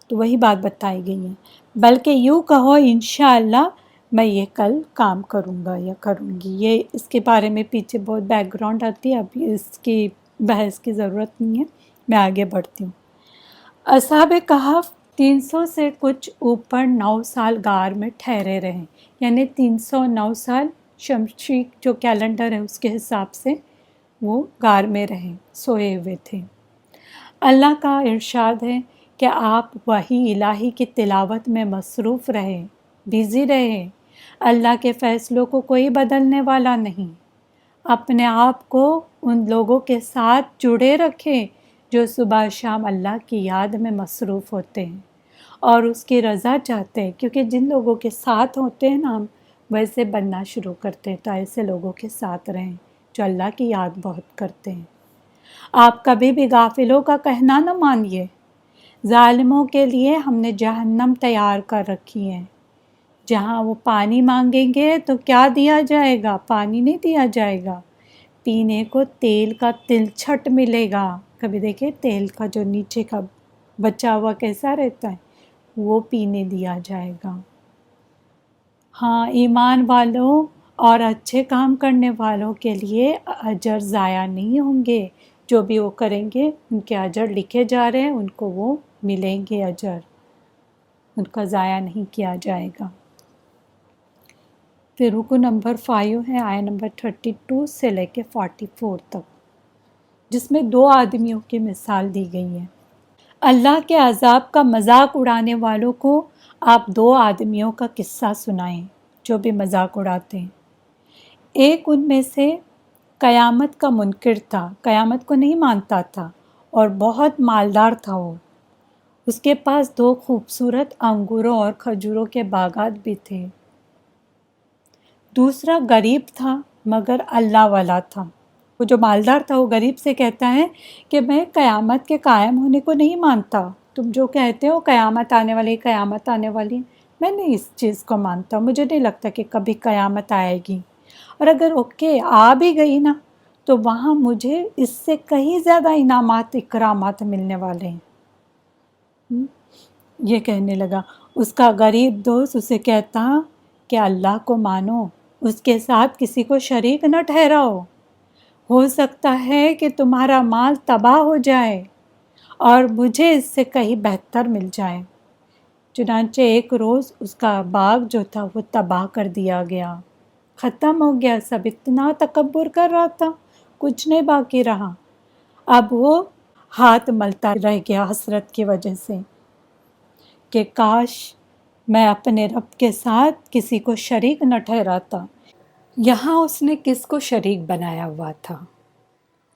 تو وہی بات بتائی گئی ہے، بلکہ یوں کہو انشاءاللہ میں یہ کل کام کروں گا یا کروں گی۔ یہ اس کے بارے میں پیچھے بہت بیک گراؤنڈ آتی ہے، اب اس کی بحث کی ضرورت نہیں ہے، میں آگے بڑھتی ہوں۔ اصحاب کہف 300 سے کچھ اوپر 9 سال غار میں ٹھہرے رہے، یعنی 309 سال شمسی جو کیلنڈر ہے اس کے حساب سے وہ غار میں رہے، سوئے ہوئے تھے۔ اللہ کا ارشاد ہے کہ آپ وحی الہی کی تلاوت میں مصروف رہے، بزی رہے۔ اللہ کے فیصلوں کو کوئی بدلنے والا نہیں۔ اپنے آپ کو ان لوگوں کے ساتھ جڑے رکھے جو صبح شام اللہ کی یاد میں مصروف ہوتے ہیں اور اس کی رضا چاہتے ہیں، کیونکہ جن لوگوں کے ساتھ ہوتے ہیں نا ہم ویسے بننا شروع کرتے ہیں، تو ایسے لوگوں کے ساتھ رہیں جو اللہ کی یاد بہت کرتے ہیں۔ آپ کبھی بھی غافلوں کا کہنا نہ مانیے، ظالموں کے لیے ہم نے جہنم تیار کر رکھی ہے، جہاں وہ پانی مانگیں گے تو کیا دیا جائے گا؟ پانی نہیں دیا جائے گا، پینے کو تیل کا تلچھٹ ملے گا۔ کبھی دیکھیں تیل کا جو نیچے کا بچا ہوا کیسا رہتا ہے، وہ پینے دیا جائے گا۔ ہاں، ایمان والوں اور اچھے کام کرنے والوں کے لیے اجر ضائع نہیں ہوں گے، جو بھی وہ کریں گے ان کے اجر لکھے جا رہے ہیں، ان کو وہ ملیں گے اجر، ان کا ضائع نہیں کیا جائے گا۔ پھر رکو نمبر 5 ہے آیت نمبر 32 سے لے کے 44 تک، جس میں 2 آدمیوں کی مثال دی گئی ہے۔ اللہ کے عذاب کا مذاق اڑانے والوں کو آپ 2 آدمیوں کا قصہ سنائیں جو بھی مذاق اڑاتے ہیں۔ ایک ان میں سے قیامت کا منکر تھا، قیامت کو نہیں مانتا تھا اور بہت مالدار تھا۔ وہ اس کے پاس 2 خوبصورت انگوروں اور کھجوروں کے باغات بھی تھے۔ دوسرا غریب تھا مگر اللہ والا تھا۔ وہ جو مالدار تھا وہ غریب سے کہتا ہے کہ میں قیامت کے قائم ہونے کو نہیں مانتا، تم جو کہتے ہو قیامت آنے والی، قیامت آنے والی، میں نہیں اس چیز کو مانتا، مجھے نہیں لگتا کہ کبھی قیامت آئے گی، اور اگر اوکے آ بھی گئی نا تو وہاں مجھے اس سے کہیں زیادہ انعامات اکرامات ملنے والے ہیں۔ یہ کہنے لگا، اس کا غریب دوست اسے کہتا کہ اللہ کو مانو، اس کے ساتھ کسی کو شریک نہ ٹھہراؤ، ہو سکتا ہے کہ تمہارا مال تباہ ہو جائے اور مجھے اس سے کہیں بہتر مل جائے۔ چنانچہ ایک روز اس کا باغ جو تھا وہ تباہ کر دیا گیا، ختم ہو گیا۔ سب اتنا تکبر کر رہا تھا، کچھ نہیں باقی رہا۔ اب وہ ہاتھ ملتا رہ گیا حسرت کی وجہ سے کہ کاش میں اپنے رب کے ساتھ کسی کو شریک نہ ٹھہراتا۔ یہاں اس نے کس کو شریک بنایا ہوا تھا؟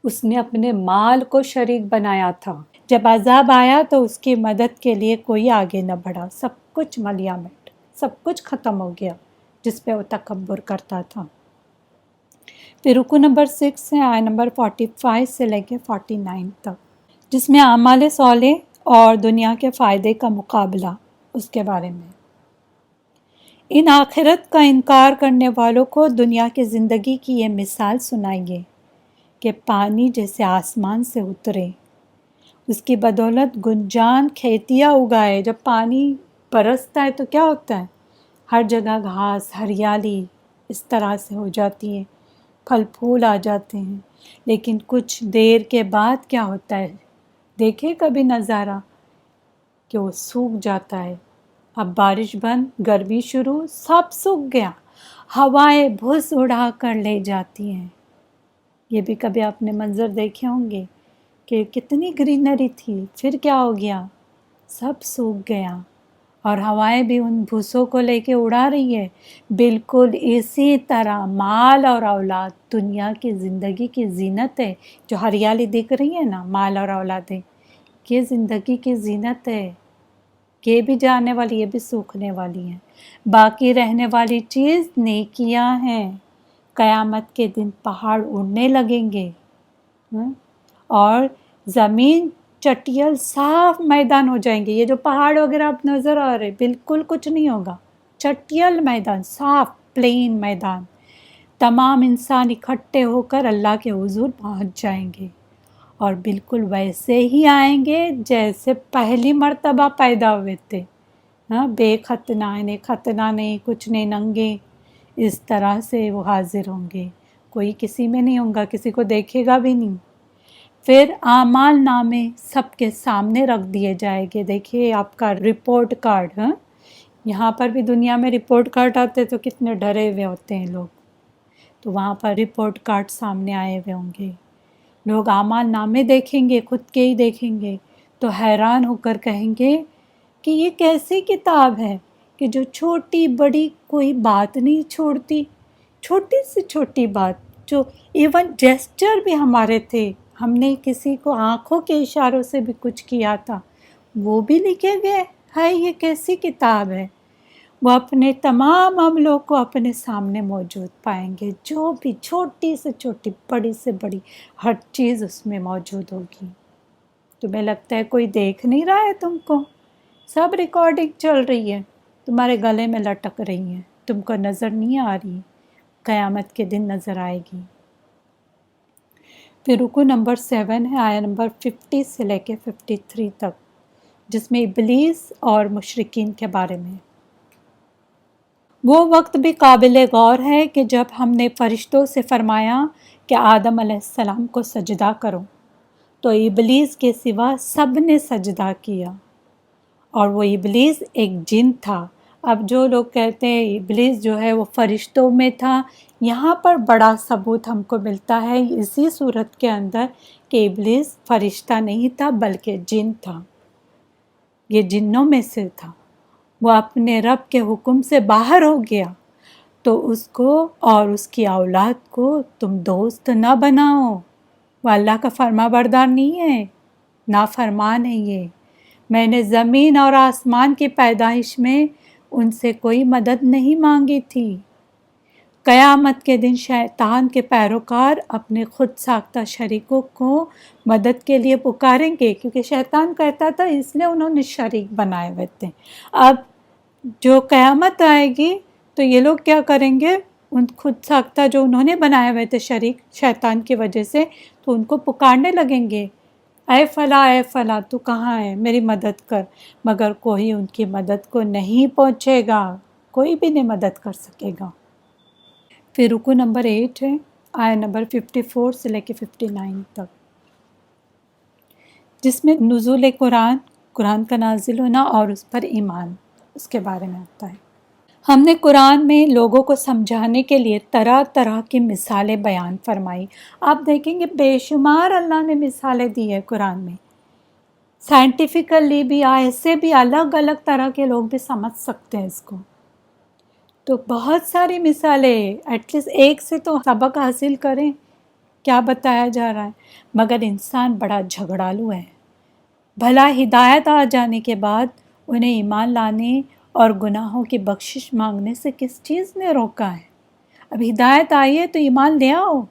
اس نے اپنے مال کو شریک بنایا تھا۔ جب عذاب آیا تو اس کی مدد کے لیے کوئی آگے نہ بڑھا، سب کچھ ملیا مٹ، سب کچھ ختم ہو گیا جس پہ وہ تکبر کرتا تھا۔ پھر رکو نمبر 6 ہے، آیت نمبر 45 سے لے کے 49 تک، جس میں اعمال صالح اور دنیا کے فائدے کا مقابلہ، اس کے بارے میں۔ ان آخرت کا انکار کرنے والوں کو دنیا کی زندگی کی یہ مثال سنائیے کہ پانی جیسے آسمان سے اترے، اس کی بدولت گنجان کھیتیاں اگائے۔ جب پانی برستا ہے تو کیا ہوتا ہے؟ ہر جگہ گھاس، ہریالی اس طرح سے ہو جاتی ہے، پھل پھول آ جاتے ہیں۔ لیکن کچھ دیر کے بعد کیا ہوتا ہے؟ دیکھے کبھی نظارہ کہ وہ سوکھ جاتا ہے۔ اب بارش بند، گرمی شروع، سب سوکھ گیا، ہوائیں بھس اڑا کر لے جاتی ہیں۔ یہ بھی کبھی آپ نے منظر دیکھے ہوں گے کہ کتنی گرینری تھی، پھر کیا ہو گیا؟ سب سوکھ گیا، اور ہوائیں بھی ان بھوسوں کو لے کے اڑا رہی ہے۔ بالکل اسی طرح مال اور اولاد دنیا کی زندگی کی زینت ہے۔ جو ہریالی دکھ رہی ہے نا، مال اور اولادیں، یہ زندگی کی زینت ہے۔ یہ بھی جانے والی، یہ بھی سوکھنے والی ہیں۔ باقی رہنے والی چیز نیکیاں ہیں۔ قیامت کے دن پہاڑ اڑنے لگیں گے، اور زمین چٹیل صاف میدان ہو جائیں گے۔ یہ جو پہاڑ وغیرہ آپ نظر آ رہے، بالکل کچھ نہیں ہوگا، چٹیل میدان، صاف پلین میدان۔ تمام انسان اکٹھے ہو کر اللہ کے حضور پہنچ جائیں گے، اور بالکل ویسے ہی آئیں گے جیسے پہلی مرتبہ پیدا ہوئے تھے، بے ختنہ، ختنہ نہیں، کچھ نہیں، ننگے، اس طرح سے وہ حاضر ہوں گے۔ کوئی کسی میں نہیں ہوگا، کسی کو دیکھے گا بھی نہیں۔ پھر اعمال نامے سب کے سامنے رکھ دیے جائیں گے۔ دیکھیے آپ کا رپورٹ کارڈ، یہاں پر بھی دنیا میں رپورٹ کارڈ آتے تو کتنے ڈرے ہوئے ہوتے ہیں لوگ، تو وہاں پر رپورٹ کارڈ سامنے آئے ہوئے ہوں گے۔ لوگ اعمال نامے دیکھیں گے، خود کے ہی دیکھیں گے تو حیران ہو کر کہیں گے کہ یہ کیسی کتاب ہے کہ جو چھوٹی بڑی کوئی بات نہیں چھوڑتی، چھوٹی سے چھوٹی بات، جو ایون جیسچر بھی ہمارے تھے، ہم نے کسی کو آنکھوں کے اشاروں سے بھی کچھ کیا تھا، وہ بھی لکھے گئے۔ ہے یہ کیسی کتاب ہے؟ وہ اپنے تمام عملوں کو اپنے سامنے موجود پائیں گے، جو بھی چھوٹی سے چھوٹی، بڑی سے بڑی، ہر چیز اس میں موجود ہوگی۔ تمہیں لگتا ہے کوئی دیکھ نہیں رہا ہے تم کو؟ سب ریکارڈنگ چل رہی ہے، تمہارے گلے میں لٹک رہی ہیں، تم کو نظر نہیں آ رہی، قیامت کے دن نظر آئے گی۔ پھر رکو نمبر 7 ہے، آیت نمبر 50 سے لے کے 53 تک، جس میں ابلیس اور مشرکین کے بارے میں۔ وہ وقت بھی قابل غور ہے کہ جب ہم نے فرشتوں سے فرمایا کہ آدم علیہ السلام کو سجدہ کرو، تو ابلیس کے سوا سب نے سجدہ کیا، اور وہ ابلیس ایک جن تھا۔ اب جو لوگ کہتے ہیں ابلیس جو ہے وہ فرشتوں میں تھا، یہاں پر بڑا ثبوت ہم کو ملتا ہے اسی صورت کے اندر کہ ابلیس فرشتہ نہیں تھا بلکہ جن تھا، یہ جنوں میں سے تھا۔ وہ اپنے رب کے حکم سے باہر ہو گیا، تو اس کو اور اس کی اولاد کو تم دوست نہ بناؤ۔ وہ اللہ کا فرما بردار نہیں ہے، نافرمان ہے یہ۔ میں نے زمین اور آسمان کی پیدائش میں ان سے کوئی مدد نہیں مانگی تھی۔ قیامت کے دن شیطان کے پیروکار اپنے خود ساختہ شریکوں کو مدد کے لیے پکاریں گے، کیونکہ شیطان کہتا تھا، اس لیے انہوں نے شریک بنائے ہوئے تھے۔ اب جو قیامت آئے گی تو یہ لوگ کیا کریں گے؟ ان خود ساختہ جو انہوں نے بنائے ہوئے تھے شریک شیطان کی وجہ سے، تو ان کو پکارنے لگیں گے، اے فلاں تو کہاں ہے، میری مدد کر، مگر کوئی ان کی مدد کو نہیں پہنچے گا، کوئی بھی نہیں مدد کر سکے گا۔ پھر رکوع نمبر 8 ہے، آیت نمبر 54 سے لے کے 59 تک، جس میں نزول قرآن، قرآن کا نازل ہونا اور اس پر ایمان، اس کے بارے میں آتا ہے۔ ہم نے قرآن میں لوگوں کو سمجھانے کے لیے طرح طرح کی مثالیں بیان فرمائی۔ آپ دیکھیں گے بے شمار اللہ نے مثالیں دی ہے قرآن میں، سائنٹیفکلی بھی، ایسے بھی الگ الگ طرح کے لوگ بھی سمجھ سکتے ہیں اس کو۔ تو بہت ساری مثالیں، ایٹ لیسٹ ایک سے تو سبق حاصل کریں کیا بتایا جا رہا ہے۔ مگر انسان بڑا جھگڑالو ہے، بھلا ہدایت آ جانے کے بعد انہیں ایمان لانے اور گناہوں کی بخشش مانگنے سے کس چیز نے روکا ہے؟ اب ہدایت آئی ہے تو ایمان لے آؤ،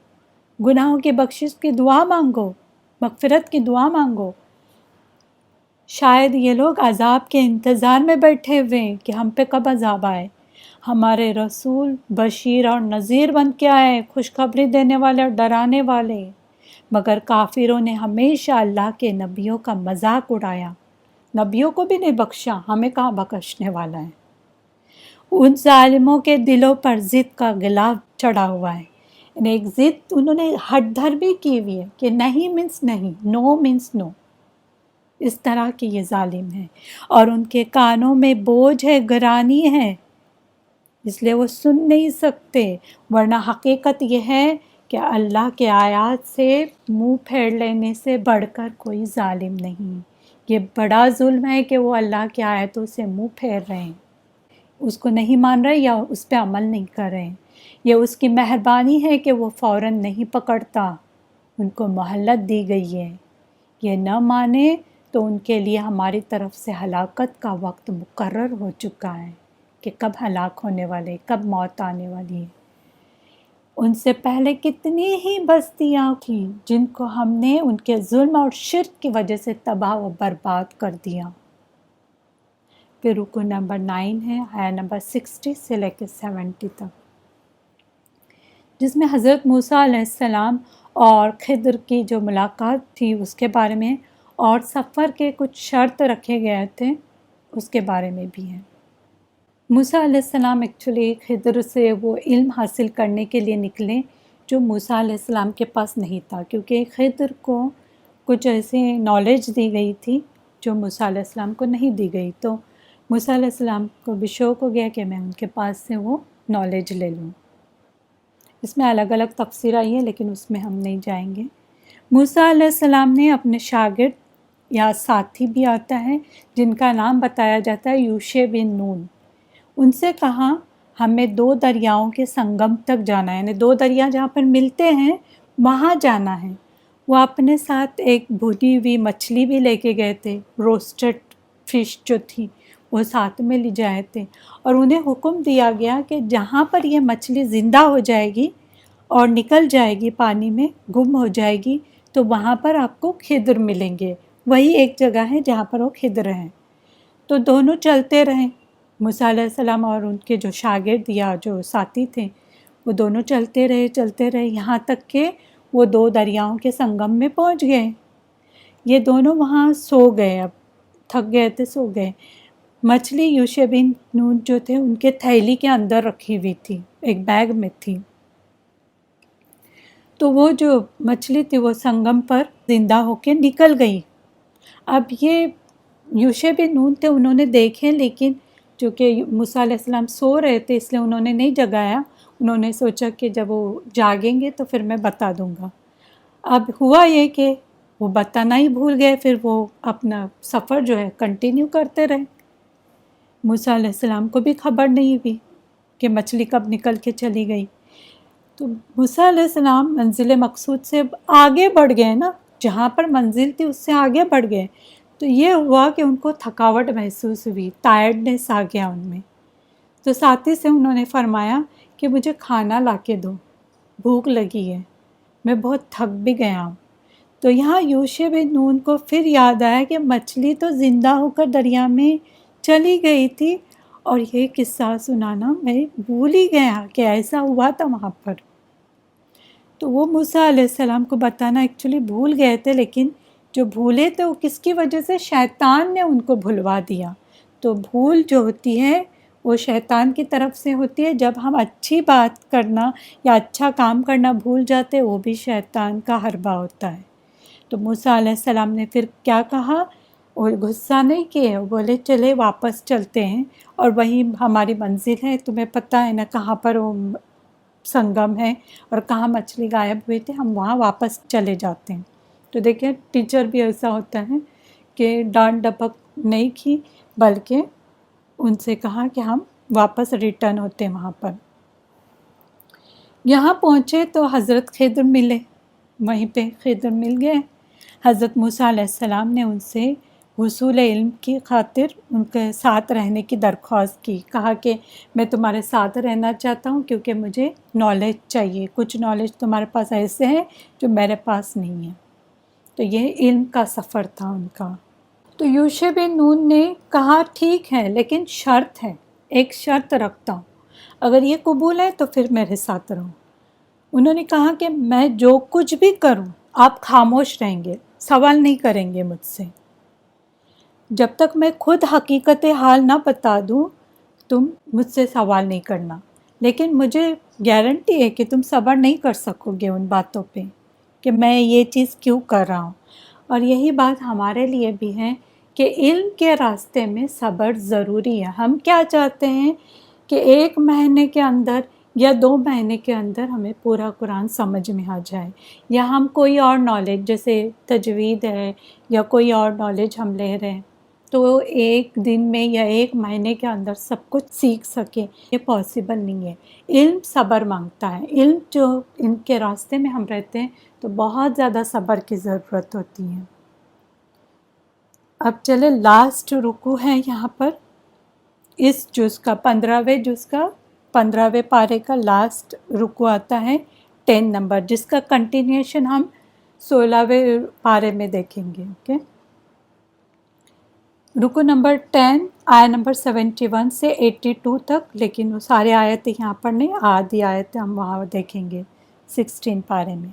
گناہوں کی بخشش کی دعا مانگو، مغفرت کی دعا مانگو۔ شاید یہ لوگ عذاب کے انتظار میں بیٹھے ہوئے ہیں کہ ہم پہ کب عذاب آئے۔ ہمارے رسول بشیر اور نذیر بن کے آئے، خوشخبری دینے والے اور ڈرانے والے، مگر کافروں نے ہمیشہ اللہ کے نبیوں کا مذاق اڑایا، نبیوں کو بھی نہیں بخشا، ہمیں کہاں بخشنے والا ہے۔ ان ظالموں کے دلوں پر ضد کا غلاف چڑھا ہوا ہے، یعنی ایک ضد انہوں نے ہٹ دھرمی کی ہوئی ہے کہ نہیں مینس نہیں، نو مینس نو، اس طرح کے یہ ظالم ہیں، اور ان کے کانوں میں بوجھ ہے، گرانی ہے، اس لیے وہ سن نہیں سکتے، ورنہ حقیقت یہ ہے کہ اللہ کے آیات سے منہ پھیر لینے سے بڑھ کر کوئی ظالم نہیں۔ یہ بڑا ظلم ہے کہ وہ اللہ کی آیتوں سے منہ پھیر رہے ہیں، اس کو نہیں مان رہے یا اس پہ عمل نہیں کر رہے ہیں۔ یہ اس کی مہربانی ہے کہ وہ فوراً نہیں پکڑتا، ان کو مہلت دی گئی ہے، یہ نہ مانے تو ان کے لیے ہماری طرف سے ہلاکت کا وقت مقرر ہو چکا ہے کہ کب ہلاک ہونے والے، کب موت آنے والی ہے۔ ان سے پہلے کتنی ہی بستیاں تھیں جن کو ہم نے ان کے ظلم اور شرک کی وجہ سے تباہ و برباد کر دیا۔ پھر رکوع نمبر 9 ہے، آیت نمبر 60 سے لے کے 70 تک، جس میں حضرت موسیٰ علیہ السلام اور خضر کی جو ملاقات تھی اس کے بارے میں، اور سفر کے کچھ شرط رکھے گئے تھے اس کے بارے میں بھی ہے۔ موسیٰ علیہ السلام ایکچولی خضر سے وہ علم حاصل کرنے کے لیے نکلے جو موسیٰ علیہ السلام کے پاس نہیں تھا، کیونکہ خضر کو کچھ ایسی نالج دی گئی تھی جو موسیٰ علیہ السلام کو نہیں دی گئی، تو موسیٰ علیہ السلام کو بھی شوق ہو گیا کہ میں ان کے پاس سے وہ نالج لے لوں۔ اس میں الگ الگ تفسیر آئی ہے لیکن اس میں ہم نہیں جائیں گے۔ موسیٰ علیہ السلام نے اپنے شاگرد یا ساتھی بھی آتا ہے جن کا نام بتایا جاتا ہے یوشع بن نون، ان سے کہا ہمیں 2 دریاؤں کے سنگم تک جانا ہے، یعنی 2 دریا جہاں پر ملتے ہیں وہاں جانا ہے۔ وہ اپنے ساتھ ایک بھنی ہوئی مچھلی بھی لے کے گئے تھے، روسٹڈ فش جو تھی وہ ساتھ میں لے جائے تھے، اور انہیں حکم دیا گیا کہ جہاں پر یہ مچھلی زندہ ہو جائے گی اور نکل جائے گی پانی میں، گم ہو جائے گی، تو وہاں پر آپ کو خضر ملیں گے، وہی ایک جگہ ہے جہاں پر وہ خضر ہیں۔ تو دونوں چلتے رہے، موسیٰ علیہ السلام اور ان کے جو شاگرد یا جو ساتھی تھے وہ دونوں چلتے رہے یہاں تک کہ وہ 2 دریاؤں کے سنگم میں پہنچ گئے۔ یہ دونوں وہاں سو گئے، اب تھک گئے تھے، سو گئے۔ مچھلی یوشع بن نون جو تھے ان کے تھیلی کے اندر رکھی ہوئی تھی، ایک بیگ میں تھی، تو وہ جو مچھلی تھی وہ سنگم پر زندہ ہو کے نکل گئی۔ اب یہ یوشع بن نون تھے، انہوں نے دیکھے، لیکن چونکہ موسیٰ علیہ السلام سو رہے تھے اس لیے انہوں نے نہیں جگایا، انہوں نے سوچا کہ جب وہ جاگیں گے تو پھر میں بتا دوں گا۔ اب ہوا یہ کہ وہ بتانا ہی بھول گئے، پھر وہ اپنا سفر جو ہے کنٹینیو کرتے رہے۔ موسیٰ علیہ السلام کو بھی خبر نہیں ہوئی کہ مچھلی کب نکل کے چلی گئی۔ تو موسیٰ علیہ السلام منزل مقصود سے آگے بڑھ گئے نا، جہاں پر منزل تھی اس سے آگے بڑھ گئے، تو یہ ہوا کہ ان کو تھکاوٹ محسوس ہوئی، ٹائرڈنیس آ گیا ان میں۔ تو ساتھی سے انہوں نے فرمایا کہ مجھے کھانا لا کے دو، بھوک لگی ہے، میں بہت تھک بھی گیا ہوں۔ تو یہاں یوشع بن نون کو پھر یاد آیا کہ مچھلی تو زندہ ہو کر دریا میں چلی گئی تھی، اور یہ قصہ سنانا میں بھول ہی گیا کہ ایسا ہوا تھا وہاں پر۔ تو وہ موسیٰ علیہ السلام کو بتانا ایکچولی بھول گئے تھے، لیکن جو بھولے تھے وہ کس کی وجہ سے؟ شیطان نے ان کو بھلوا دیا. تو بھول جو ہوتی ہے وہ شیطان کی طرف سے ہوتی ہے. جب ہم اچھی بات کرنا یا اچھا کام کرنا بھول جاتے وہ بھی شیطان کا حربہ ہوتا ہے. تو موسیٰ علیہ السلام نے پھر کیا کہا؟ وہ غصہ نہیں کیے، وہ بولے چلے واپس چلتے ہیں اور وہی ہماری منزل ہے، تمہیں پتہ ہے نا کہاں پر وہ سنگم ہے اور کہاں مچھلی غائب ہوئے تھے، ہم وہاں واپس چلے جاتے ہیں. تو دیکھیں ٹیچر بھی ایسا ہوتا ہے کہ ڈانٹ ڈپٹ نہیں کی بلکہ ان سے کہا کہ ہم واپس ریٹرن ہوتے ہیں وہاں پر. یہاں پہنچے تو حضرت خضر ملے، وہیں پہ خضر مل گئے. حضرت موسیٰ علیہ السلام نے ان سے حصول علم کی خاطر ان کے ساتھ رہنے کی درخواست کی. کہا کہ میں تمہارے ساتھ رہنا چاہتا ہوں کیونکہ مجھے نالج چاہیے، کچھ نالج تمہارے پاس ایسے ہیں جو میرے پاس نہیں ہے. تو یہ علم کا سفر تھا ان کا. تو یوشع بن نون نے کہا ٹھیک ہے لیکن شرط ہے، ایک شرط رکھتا ہوں، اگر یہ قبول ہے تو پھر میرے ساتھ رہو. انہوں نے کہا کہ میں جو کچھ بھی کروں آپ خاموش رہیں گے، سوال نہیں کریں گے مجھ سے، جب تک میں خود حقیقت حال نہ بتا دوں تم مجھ سے سوال نہیں کرنا. لیکن مجھے گارنٹی ہے کہ تم صبر نہیں کر سکو گے ان باتوں پہ کہ میں یہ چیز کیوں کر رہا ہوں. اور یہی بات ہمارے لیے بھی ہے کہ علم کے راستے میں صبر ضروری ہے. ہم کیا چاہتے ہیں کہ 1 مہینے کے اندر یا 2 مہینے کے اندر ہمیں پورا قرآن سمجھ میں آ جائے، یا ہم کوئی اور نالج جیسے تجوید ہے یا کوئی اور نالج ہم لے رہے ہیں تو 1 دن میں یا 1 مہینے کے اندر سب کچھ سیکھ سکیں. یہ پاسبل نہیں ہے. علم صبر مانگتا ہے. علم جو ان کے راستے میں ہم رہتے ہیں تو بہت زیادہ صبر کی ضرورت ہوتی ہے. اب چلے لاسٹ رکوع ہے یہاں پر اس جز کا 15ویں جز کا 15ویں پارے کا لاسٹ رکوع آتا ہے 10 نمبر، جس کا کنٹینیوشن ہم 16ویں پارے میں دیکھیں گے. اوکے، رکوع نمبر 10 آیت نمبر 71 سے 82 تک، لیکن وہ سارے آیت یہاں پر نہیں، آدھی آیت ہم وہاں دیکھیں گے 16 پارے میں،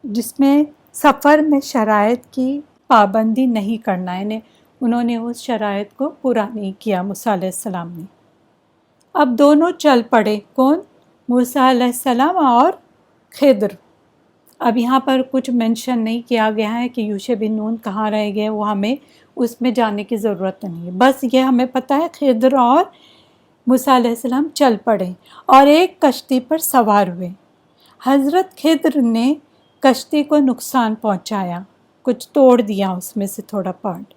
جس میں سفر میں شرائط کی پابندی نہیں کرنا ہے. یعنی انہوں نے اس شرائط کو پورا نہیں کیا موسیٰ علیہ السلام نے. اب دونوں چل پڑے، کون؟ موسیٰ علیہ السلام اور خضر. اب یہاں پر کچھ مینشن نہیں کیا گیا ہے کہ یوشع بن نون کہاں رہ گئے، وہ ہمیں اس میں جانے کی ضرورت نہیں ہے. بس یہ ہمیں پتہ ہے خضر اور موسیٰ علیہ السلام چل پڑے اور ایک کشتی پر سوار ہوئے. حضرت خضر نے کشتی کو نقصان پہنچایا، کچھ توڑ دیا اس میں سے تھوڑا پارٹ.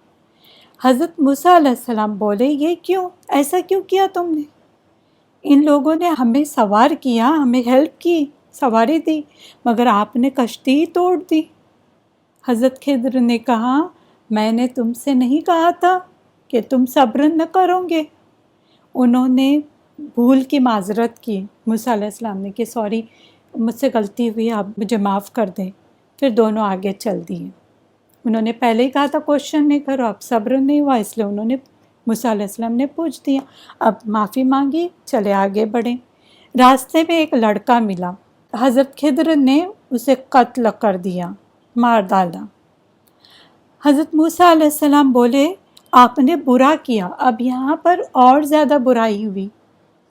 حضرت موسیٰ علیہ السلام بولے یہ کیوں، ایسا کیوں کیا تم نے؟ ان لوگوں نے ہمیں سوار کیا، ہمیں ہیلپ کی، سواری دی، مگر آپ نے کشتی ہی توڑ دی. حضرت خضر نے کہا میں نے تم سے نہیں کہا تھا کہ تم صبر نہ کرو گے. انہوں نے بھول کی معذرت کی موسیٰ علیہ السلام نے کہ سوری مجھ سے غلطی ہوئی، آپ مجھے معاف کر دیں. پھر دونوں آگے چل دیے. انہوں نے پہلے ہی کہا تھا کوشچن نہیں کرو، اب صبر نہیں ہوا اس لیے انہوں نے موسیٰ علیہ السلام نے پوچھ دیا، اب معافی مانگی، چلے آگے بڑھیں. راستے میں ایک لڑکا ملا، حضرت خضر نے اسے قتل کر دیا، مار ڈالا. حضرت موسیٰ علیہ السلام بولے آپ نے برا کیا. اب یہاں پر اور زیادہ برائی ہوئی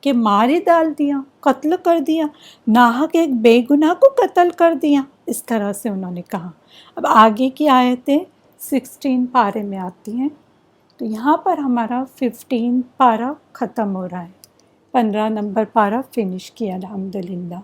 کہ مار ہی ڈال دیا، قتل کر دیا، ناحق ایک بے گناہ کو قتل کر دیا. اس طرح سے انہوں نے کہا. اب آگے کی آیتیں 16 پارے میں آتی ہیں. تو یہاں پر ہمارا 15 پارہ ختم ہو رہا ہے، 15 نمبر پارہ فنش کیا الحمدللہ.